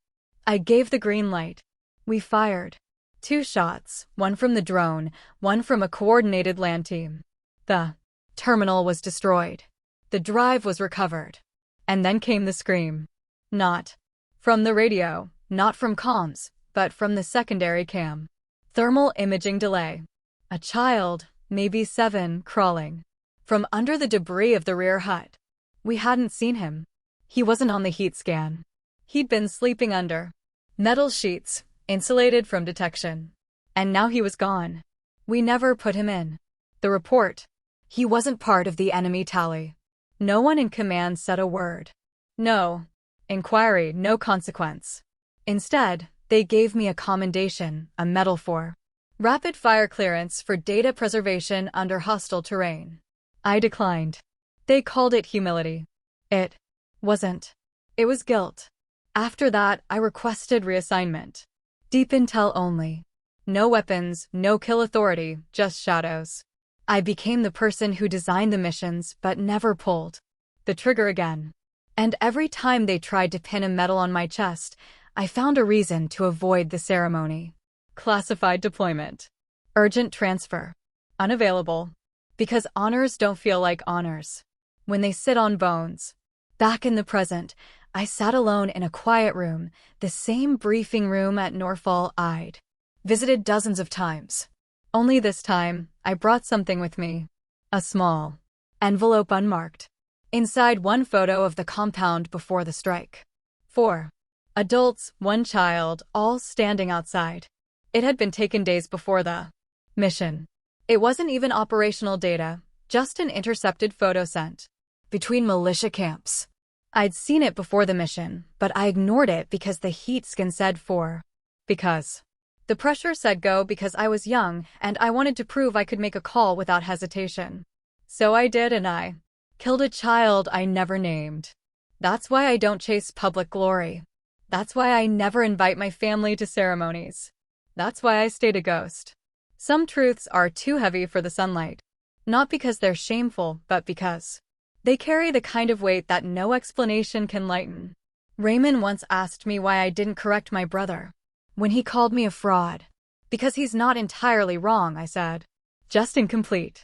I gave the green light. We fired. 2 shots, 1 from the drone, 1 from a coordinated land team. The terminal was destroyed. The drive was recovered. And then came the scream. Not from the radio, not from comms, but from the secondary cam. Thermal imaging delay. A child, maybe 7, crawling from under the debris of the rear hut. We hadn't seen him. He wasn't on the heat scan. He'd been sleeping under metal sheets, insulated from detection. And now he was gone. We never put him in the report. He wasn't part of the enemy tally. No one in command said a word. No inquiry, no consequence. Instead, they gave me a commendation, a medal for rapid fire clearance for data preservation under hostile terrain. I declined. They called it humility. It wasn't. It was guilt. After that, I requested reassignment. Deep intel only. No weapons, no kill authority, just shadows. I became the person who designed the missions but never pulled the trigger again. And every time they tried to pin a medal on my chest, I found a reason to avoid the ceremony. Classified deployment. Urgent transfer. Unavailable. Because honors don't feel like honors when they sit on bones. Back in the present, I sat alone in a quiet room, the same briefing room at Norfolk I'd visited dozens of times. Only this time, I brought something with me. A small envelope unmarked. Inside, 1 photo of the compound before the strike. 4 adults, 1 child, all standing outside. It had been taken days before the mission. It wasn't even operational data, just an intercepted photo sent between militia camps. I'd seen it before the mission, but I ignored it because the heat scan said 4. Because the pressure said go, because I was young and I wanted to prove I could make a call without hesitation. So I did, and I killed a child I never named. That's why I don't chase public glory. That's why I never invite my family to ceremonies. That's why I stayed a ghost. Some truths are too heavy for the sunlight. Not because they're shameful, but because they carry the kind of weight that no explanation can lighten. Raymond once asked me why I didn't correct my brother when he called me a fraud. Because he's not entirely wrong, I said. Just incomplete.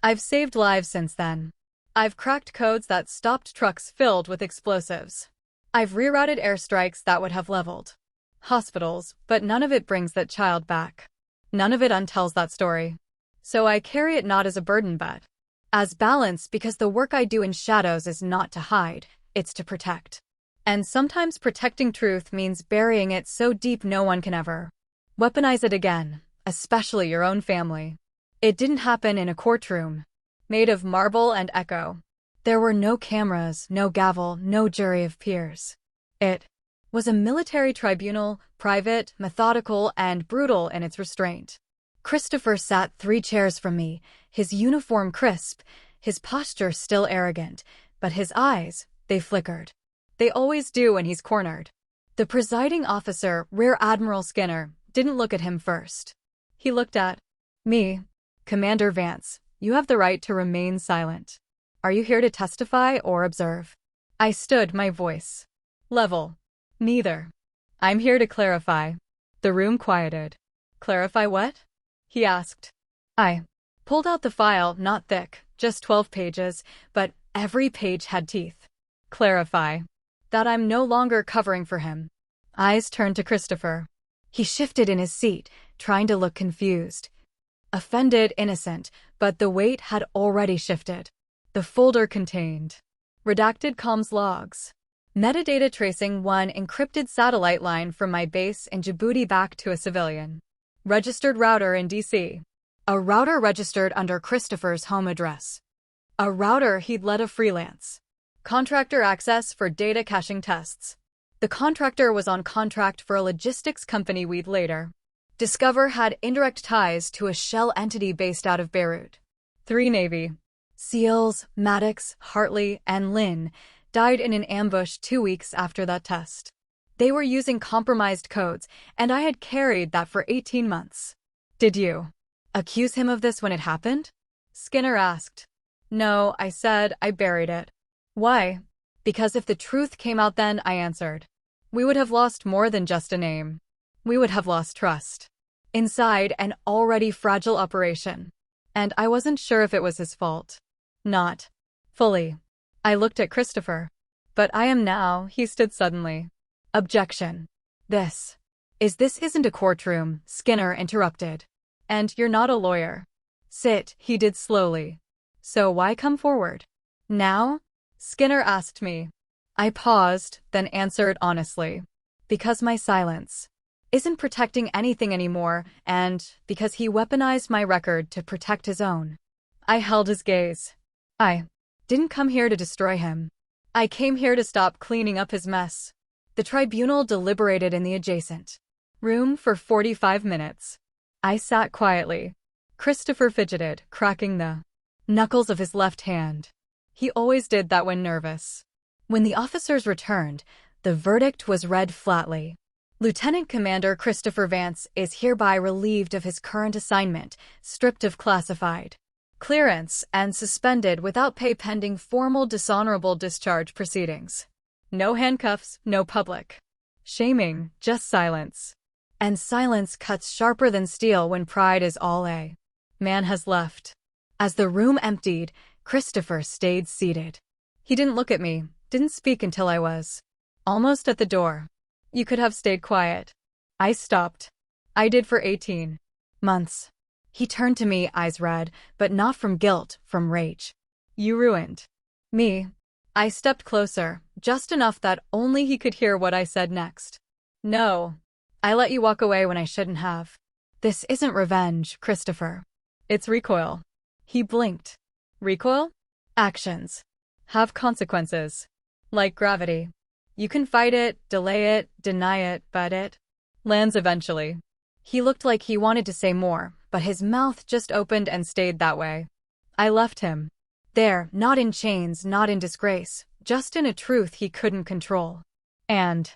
I've saved lives since then. I've cracked codes that stopped trucks filled with explosives. I've rerouted airstrikes that would have leveled hospitals, but none of it brings that child back. None of it untells that story. So I carry it not as a burden but as balance, because the work I do in shadows is not to hide, it's to protect. And sometimes protecting truth means burying it so deep no one can ever weaponize it again, especially your own family. It didn't happen in a courtroom made of marble and echo. There were no cameras, no gavel, no jury of peers. It was a military tribunal, private, methodical, and brutal in its restraint. Christopher sat 3 chairs from me, his uniform crisp, his posture still arrogant, but his eyes, they flickered. They always do when he's cornered. The presiding officer, Rear Admiral Skinner, didn't look at him first. He looked at me. Commander Vance, you have the right to remain silent. Are you here to testify or observe? I stood, my voice level. Neither. I'm here to clarify. The room quieted. Clarify what? He asked. I pulled out the file, not thick, just 12 pages, but every page had teeth. Clarify that I'm no longer covering for him. Eyes turned to Christopher. He shifted in his seat, trying to look confused. Offended, innocent, but the weight had already shifted. The folder contained redacted comms logs. Metadata tracing one encrypted satellite line from my base in Djibouti back to a civilian. Registered router in DC. A router registered under Christopher's home address. A router he'd let a freelance contractor access for data caching tests. The contractor was on contract for a logistics company we'd later discover had indirect ties to a shell entity based out of Beirut. 3 Navy SEALs, Maddox, Hartley, and Lynn died in an ambush 2 weeks after that test. They were using compromised codes, and I had carried that for 18 months. Did you accuse him of this when it happened? Skinner asked. No, I said, I buried it. Why? Because if the truth came out then, I answered, we would have lost more than just a name. We would have lost trust. Inside an already fragile operation. And I wasn't sure if it was his fault. Not fully. I looked at Christopher. But I am now, he stood suddenly. Objection. This isn't a courtroom, Skinner interrupted. And you're not a lawyer. Sit, he did slowly. So why come forward? Now? Skinner asked me. I paused, then answered honestly. Because my silence isn't protecting anything anymore, and because he weaponized my record to protect his own. I held his gaze. I didn't come here to destroy him. I came here to stop cleaning up his mess. The tribunal deliberated in the adjacent room for 45 minutes. I sat quietly. Christopher fidgeted, cracking the knuckles of his left hand. He always did that when nervous. When the officers returned, the verdict was read flatly. Lieutenant Commander Christopher Vance is hereby relieved of his current assignment, stripped of classified clearance, and suspended without pay pending formal dishonorable discharge proceedings. No handcuffs, no public shaming, just silence. And silence cuts sharper than steel when pride is all a man has left. As the room emptied, Christopher stayed seated. He didn't look at me, didn't speak until I was almost at the door. You could have stayed quiet. I stopped. I did for 18 months. He turned to me, eyes red, but not from guilt, from rage. You ruined me. I stepped closer, just enough that only he could hear what I said next. No. I let you walk away when I shouldn't have. This isn't revenge, Christopher. It's recoil. He blinked. Recoil? Actions have consequences. Like gravity. You can fight it, delay it, deny it, but it lands eventually. He looked like he wanted to say more, but his mouth just opened and stayed that way. I left him there, not in chains, not in disgrace, just in a truth he couldn't control. And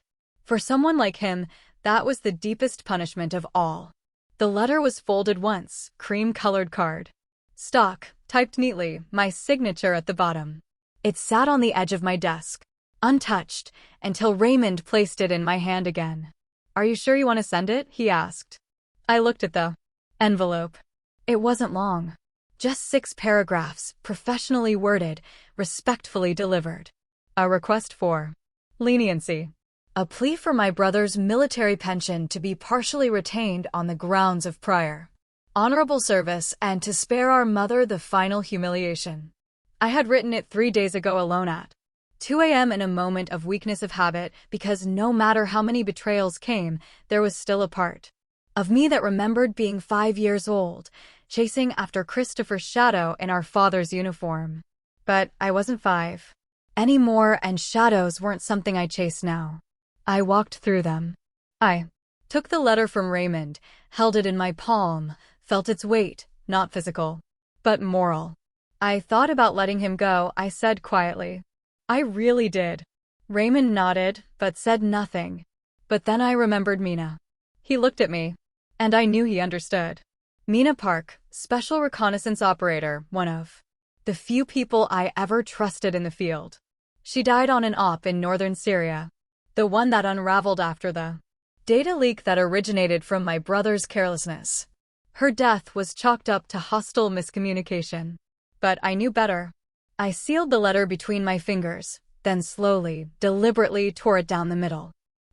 for someone like him, that was the deepest punishment of all. The letter was folded once, cream-colored card. Stock, typed neatly, my signature at the bottom. It sat on the edge of my desk, untouched, until Raymond placed it in my hand again. Are you sure you want to send it? He asked. I looked at the envelope. It wasn't long. Just 6 paragraphs, professionally worded, respectfully delivered. A request for leniency. A plea for my brother's military pension to be partially retained on the grounds of prior honorable service and to spare our mother the final humiliation. I had written it 3 days ago alone at 2 a.m. in a moment of weakness of habit because no matter how many betrayals came, there was still a part of me that remembered being 5 years old, chasing after Christopher's shadow in our father's uniform. But I wasn't 5 anymore, and shadows weren't something I chased now. I walked through them. I took the letter from Raymond, held it in my palm, felt its weight, not physical, but moral. I thought about letting him go, I said quietly. I really did. Raymond nodded, but said nothing. But then I remembered Mina. He looked at me, and I knew he understood. Mina Park, special reconnaissance operator, one of the few people I ever trusted in the field. She died on an op in northern Syria, the one that unraveled after the data leak that originated from my brother's carelessness. Her death was chalked up to hostile miscommunication. But I knew better. I sealed the letter between my fingers, then slowly, deliberately tore it down the middle.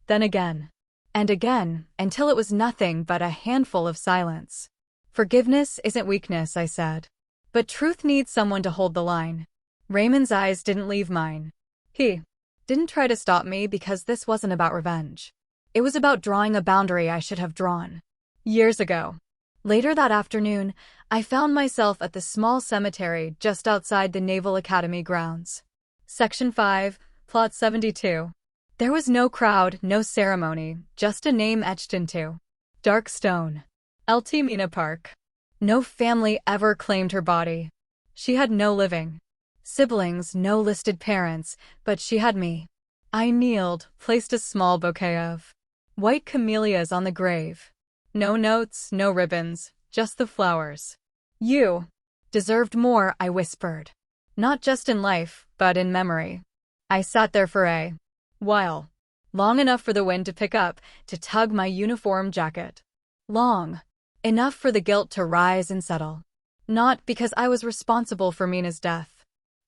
Then again, and again, until it was nothing but a handful of silence. Forgiveness isn't weakness, I said. But truth needs someone to hold the line. Raymond's eyes didn't leave mine. He didn't try to stop me because this wasn't about revenge. It was about drawing a boundary I should have drawn years ago. Later that afternoon, I found myself at the small cemetery just outside the Naval Academy grounds. Section 5, Plot 72. There was no crowd, no ceremony, just a name etched into dark stone. LT Mina Park. No family ever claimed her body. She had no living siblings, no listed parents, but she had me. I kneeled, placed a small bouquet of white camellias on the grave. No notes, no ribbons, just the flowers. You deserved more, I whispered. Not just in life, but in memory. I sat there for a while. Long enough for the wind to pick up, to tug my uniform jacket. Long enough for the guilt to rise and settle. Not because I was responsible for Mina's death,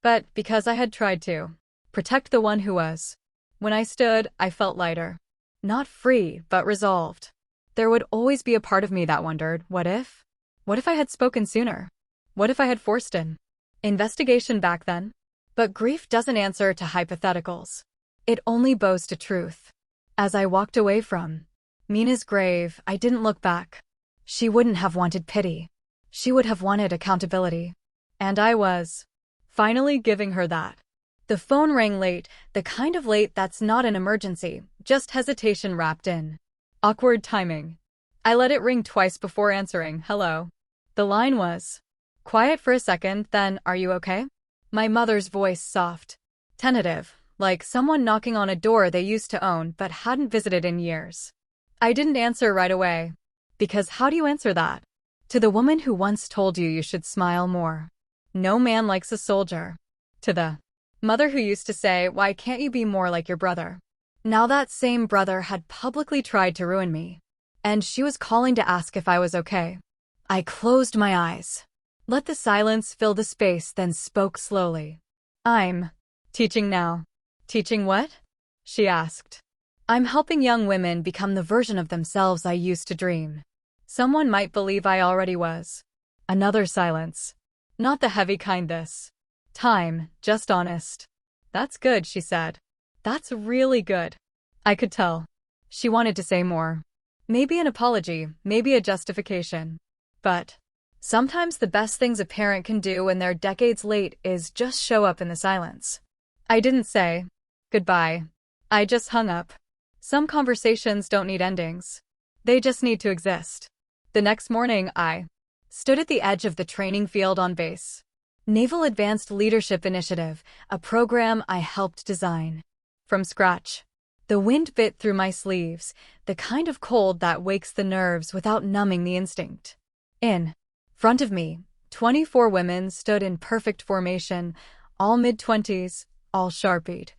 but because I had tried to protect the one who was. When I stood, I felt lighter. Not free, but resolved. There would always be a part of me that wondered, what if? What if I had spoken sooner? What if I had forced an investigation back then? But grief doesn't answer to hypotheticals. It only bows to truth. As I walked away from Mina's grave, I didn't look back. She wouldn't have wanted pity. She would have wanted accountability. And I was finally giving her that. The phone rang late, the kind of late that's not an emergency, just hesitation wrapped in awkward timing. I let it ring twice before answering. Hello. The line was quiet for a second, then, are you okay? My mother's voice soft, tentative, like someone knocking on a door they used to own but hadn't visited in years. I didn't answer right away. Because how do you answer that? To the woman who once told you should smile more. No man likes a soldier. To the mother who used to say, why can't you be more like your brother? Now that same brother had publicly tried to ruin me. And she was calling to ask if I was okay. I closed my eyes. Let the silence fill the space, then spoke slowly. I'm teaching now. Teaching what? She asked. I'm helping young women become the version of themselves I used to dream. Someone might believe I already was. Another silence. Not the heavy kind this time, just honest. That's good, she said. That's really good. I could tell. She wanted to say more. Maybe an apology, maybe a justification. But sometimes the best things a parent can do when they're decades late is just show up in the silence. I didn't say goodbye. I just hung up. Some conversations don't need endings. They just need to exist. The next morning, I stood at the edge of the training field on base. Naval Advanced Leadership Initiative, a program I helped design from scratch. The wind bit through my sleeves, the kind of cold that wakes the nerves without numbing the instinct. In front of me, 24 women stood in perfect formation, all mid-20s, all sharpied.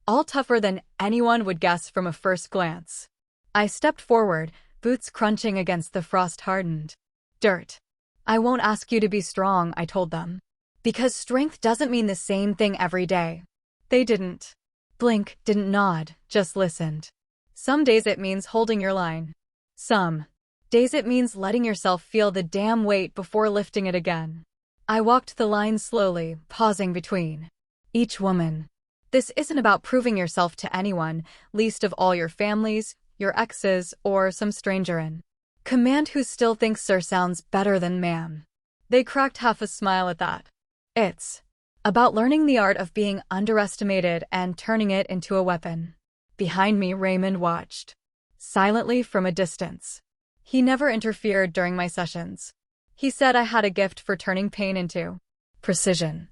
All tougher than anyone would guess from a first glance. I stepped forward, boots crunching against the frost-hardened dirt. I won't ask you to be strong, I told them. Because strength doesn't mean the same thing every day. They didn't blink, didn't nod, just listened. Some days it means holding your line. Some days it means letting yourself feel the damn weight before lifting it again. I walked the line slowly, pausing between each woman. This isn't about proving yourself to anyone, least of all your families, your exes, or some stranger in command who still thinks sir sounds better than ma'am. They cracked half a smile at that. It's About learning the art of being underestimated and turning it into a weapon. Behind me, Raymond watched, silently from a distance. He never interfered during my sessions. He said I had a gift for turning pain into precision.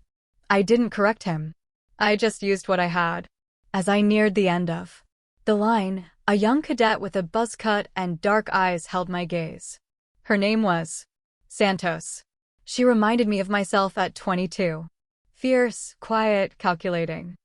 I didn't correct him. I just used what I had. As I neared the end of the line, a young cadet with a buzz cut and dark eyes held my gaze. Her name was Santos. She reminded me of myself at 22. Fierce, quiet, calculating.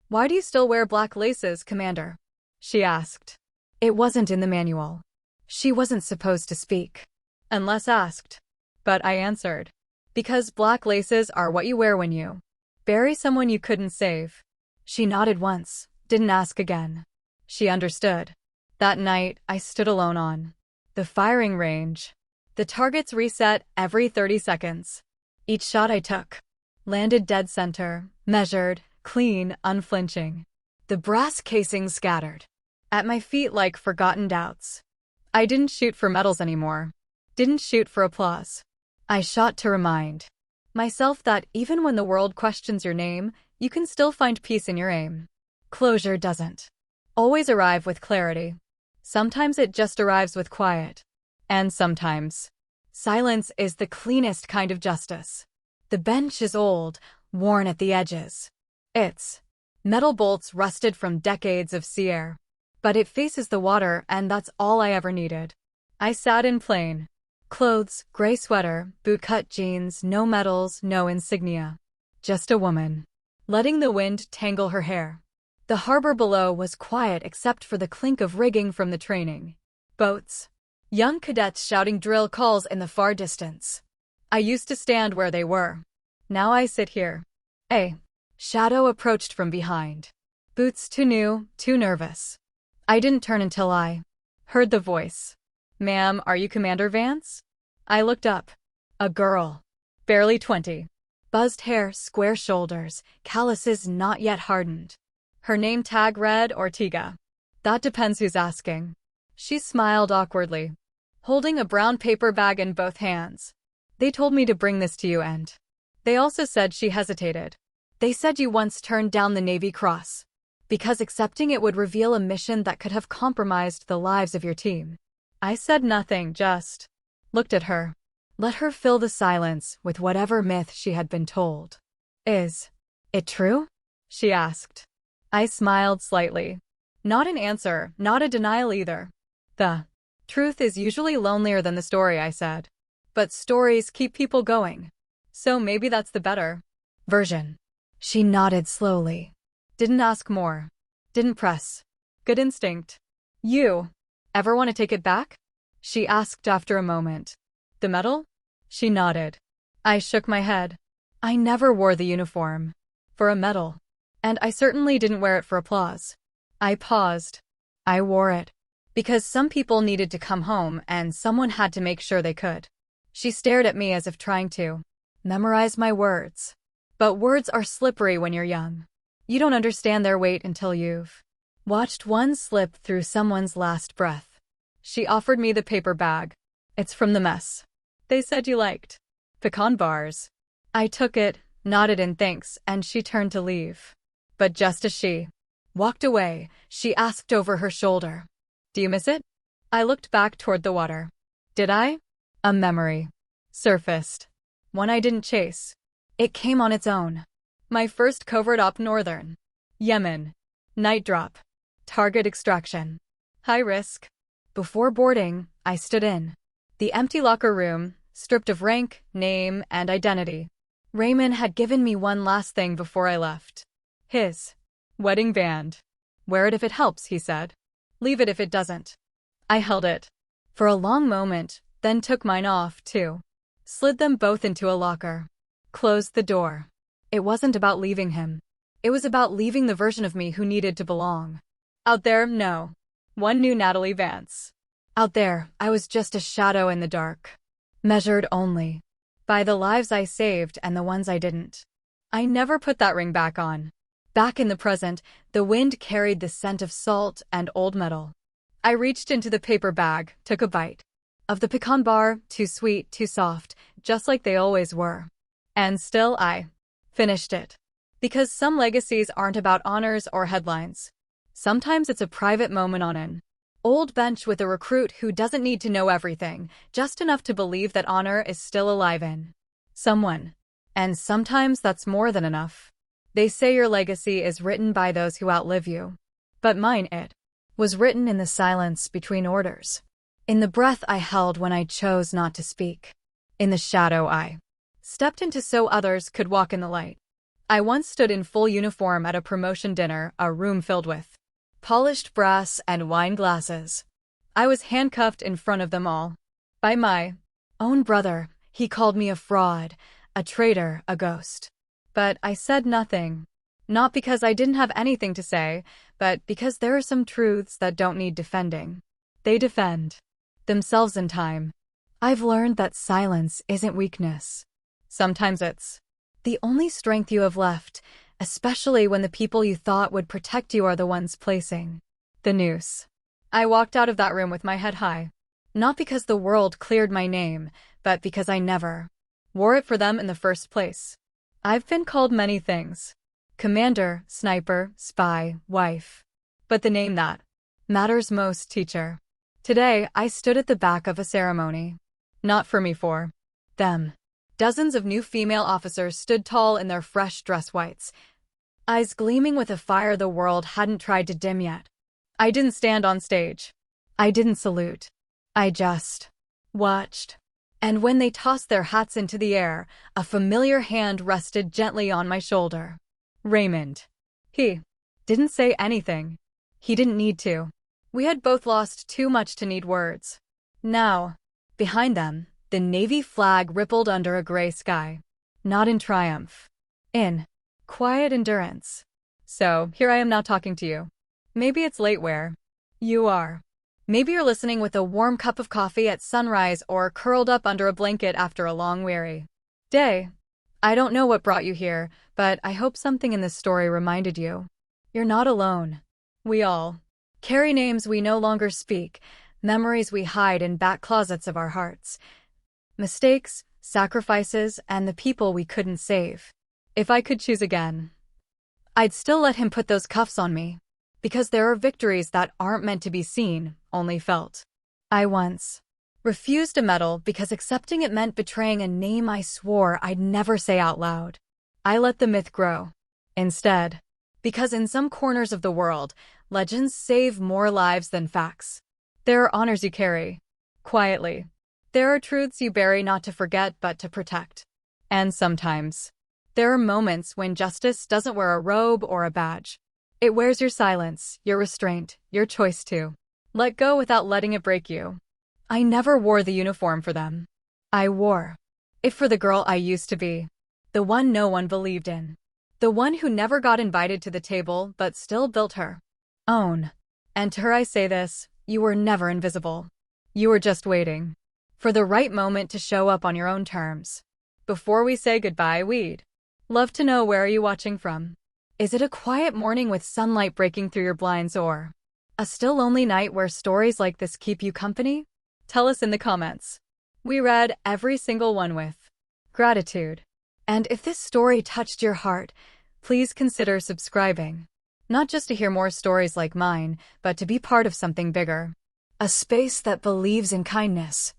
"Why do you still wear black laces, Commander?" she asked. It wasn't in the manual. She wasn't supposed to speak, unless asked. But I answered. Because black laces are what you wear when you bury someone you couldn't save. She nodded once, didn't ask again. She understood. That night, I stood alone on the firing range. The targets reset every 30 seconds. Each shot I took landed dead center, measured, clean, unflinching. The brass casing scattered at my feet like forgotten doubts. I didn't shoot for medals anymore. Didn't shoot for applause. I shot to remind myself that even when the world questions your name, you can still find peace in your aim. Closure doesn't always arrive with clarity. Sometimes it just arrives with quiet. And sometimes silence is the cleanest kind of justice. The bench is old, worn at the edges. Its metal bolts rusted from decades of sea air. But it faces the water, and that's all I ever needed. I sat in plain clothes, gray sweater, bootcut jeans, no medals, no insignia. Just a woman, letting the wind tangle her hair. The harbor below was quiet except for the clink of rigging from the training boats. Young cadets shouting drill calls in the far distance. I used to stand where they were. Now I sit here. A shadow approached from behind. Boots too new, too nervous. I didn't turn until I heard the voice. "Ma'am, are you Commander Vance?" I looked up. A girl, barely 20. Buzzed hair, square shoulders, calluses not yet hardened. Her name tag read Ortega. That depends who's asking. She smiled awkwardly, holding a brown paper bag in both hands. "They told me to bring this to you, and they also said," she hesitated. "They said you once turned down the Navy Cross because accepting it would reveal a mission that could have compromised the lives of your team." I said nothing, just looked at her. Let her fill the silence with whatever myth she had been told. "Is it true?" she asked. I smiled slightly. Not an answer, not a denial either. "The truth is usually lonelier than the story," I said. "But stories keep people going. So maybe that's the better version." She nodded slowly. Didn't ask more. Didn't press. Good instinct. "You ever want to take it back?" she asked after a moment. "The medal?" She nodded. I shook my head. I never wore the uniform for a medal. And I certainly didn't wear it for applause. I paused. I wore it because some people needed to come home and someone had to make sure they could. She stared at me as if trying to memorize my words. But words are slippery when you're young. You don't understand their weight until you've watched one slip through someone's last breath. She offered me the paper bag. "It's from the mess. They said you liked pecan bars." I took it, nodded in thanks, and she turned to leave. But just as she walked away, she asked over her shoulder, "Do you miss it?" I looked back toward the water. Did I? A memory surfaced. One I didn't chase. It came on its own. My first covert op, Northern Yemen. Night drop. Target extraction. High risk. Before boarding, I stood in the empty locker room, stripped of rank, name, and identity. Raymond had given me one last thing before I left. His wedding band. "Wear it if it helps," he said. "Leave it if it doesn't." I held it for a long moment, then took mine off, too. Slid them both into a locker. Closed the door. It wasn't about leaving him. It was about leaving the version of me who needed to belong. Out there, no one knew Natalie Vance. Out there, I was just a shadow in the dark. Measured only by the lives I saved and the ones I didn't. I never put that ring back on. Back in the present, the wind carried the scent of salt and old metal. I reached into the paper bag, took a bite of the pecan bar, too sweet, too soft, just like they always were. And still I Finished it. Because some legacies aren't about honors or headlines. Sometimes it's a private moment on an old bench with a recruit who doesn't need to know everything, just enough to believe that honor is still alive in someone. And sometimes that's more than enough. They say your legacy is written by those who outlive you. But mine, it was written in the silence between orders. In the breath I held when I chose not to speak. In the shadow I stepped into so others could walk in the light. I once stood in full uniform at a promotion dinner, a room filled with polished brass and wine glasses. I was handcuffed in front of them all. By my own brother. He called me a fraud, a traitor, a ghost. But I said nothing. Not because I didn't have anything to say, but because there are some truths that don't need defending. They defend themselves in time. I've learned that silence isn't weakness. Sometimes it's the only strength you have left, especially when the people you thought would protect you are the ones placing the noose. I walked out of that room with my head high. Not because the world cleared my name, but because I never wore it for them in the first place. I've been called many things. Commander, sniper, spy, wife. But the name that matters most, teacher. Today, I stood at the back of a ceremony. Not for me, for them. Dozens of new female officers stood tall in their fresh dress whites, eyes gleaming with a fire the world hadn't tried to dim yet. I didn't stand on stage. I didn't salute. I just watched. And when they tossed their hats into the air, a familiar hand rested gently on my shoulder. Raymond. He didn't say anything. He didn't need to. We had both lost too much to need words. Now, behind them, the Navy flag rippled under a gray sky. Not in triumph. In quiet endurance. So, here I am now talking to you. Maybe it's late where you are. Maybe you're listening with a warm cup of coffee at sunrise or curled up under a blanket after a long, weary day. I don't know what brought you here, but I hope something in this story reminded you. You're not alone. We all carry names we no longer speak, memories we hide in back closets of our hearts, mistakes, sacrifices, and the people we couldn't save. If I could choose again, I'd still let him put those cuffs on me. Because there are victories that aren't meant to be seen, only felt. I once refused a medal because accepting it meant betraying a name I swore I'd never say out loud. I let the myth grow. Instead, because in some corners of the world, legends save more lives than facts. There are honors you carry quietly. There are truths you bury not to forget but to protect. And sometimes, there are moments when justice doesn't wear a robe or a badge. It wears your silence, your restraint, your choice to let go without letting it break you. I never wore the uniform for them. I wore it for the girl I used to be. The one no one believed in. The one who never got invited to the table but still built her own. And to her I say this, you were never invisible. You were just waiting for the right moment to show up on your own terms. Before we say goodbye, we'd love to know, where are you watching from? Is it a quiet morning with sunlight breaking through your blinds, or a still lonely night where stories like this keep you company? Tell us in the comments. We read every single one with gratitude. And if this story touched your heart, please consider subscribing. Not just to hear more stories like mine, but to be part of something bigger. A space that believes in kindness,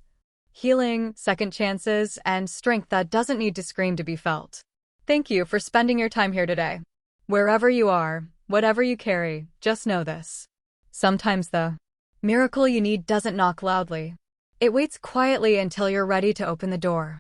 healing, second chances, and strength that doesn't need to scream to be felt. Thank you for spending your time here today. Wherever you are, whatever you carry, just know this. Sometimes the miracle you need doesn't knock loudly. It waits quietly until you're ready to open the door.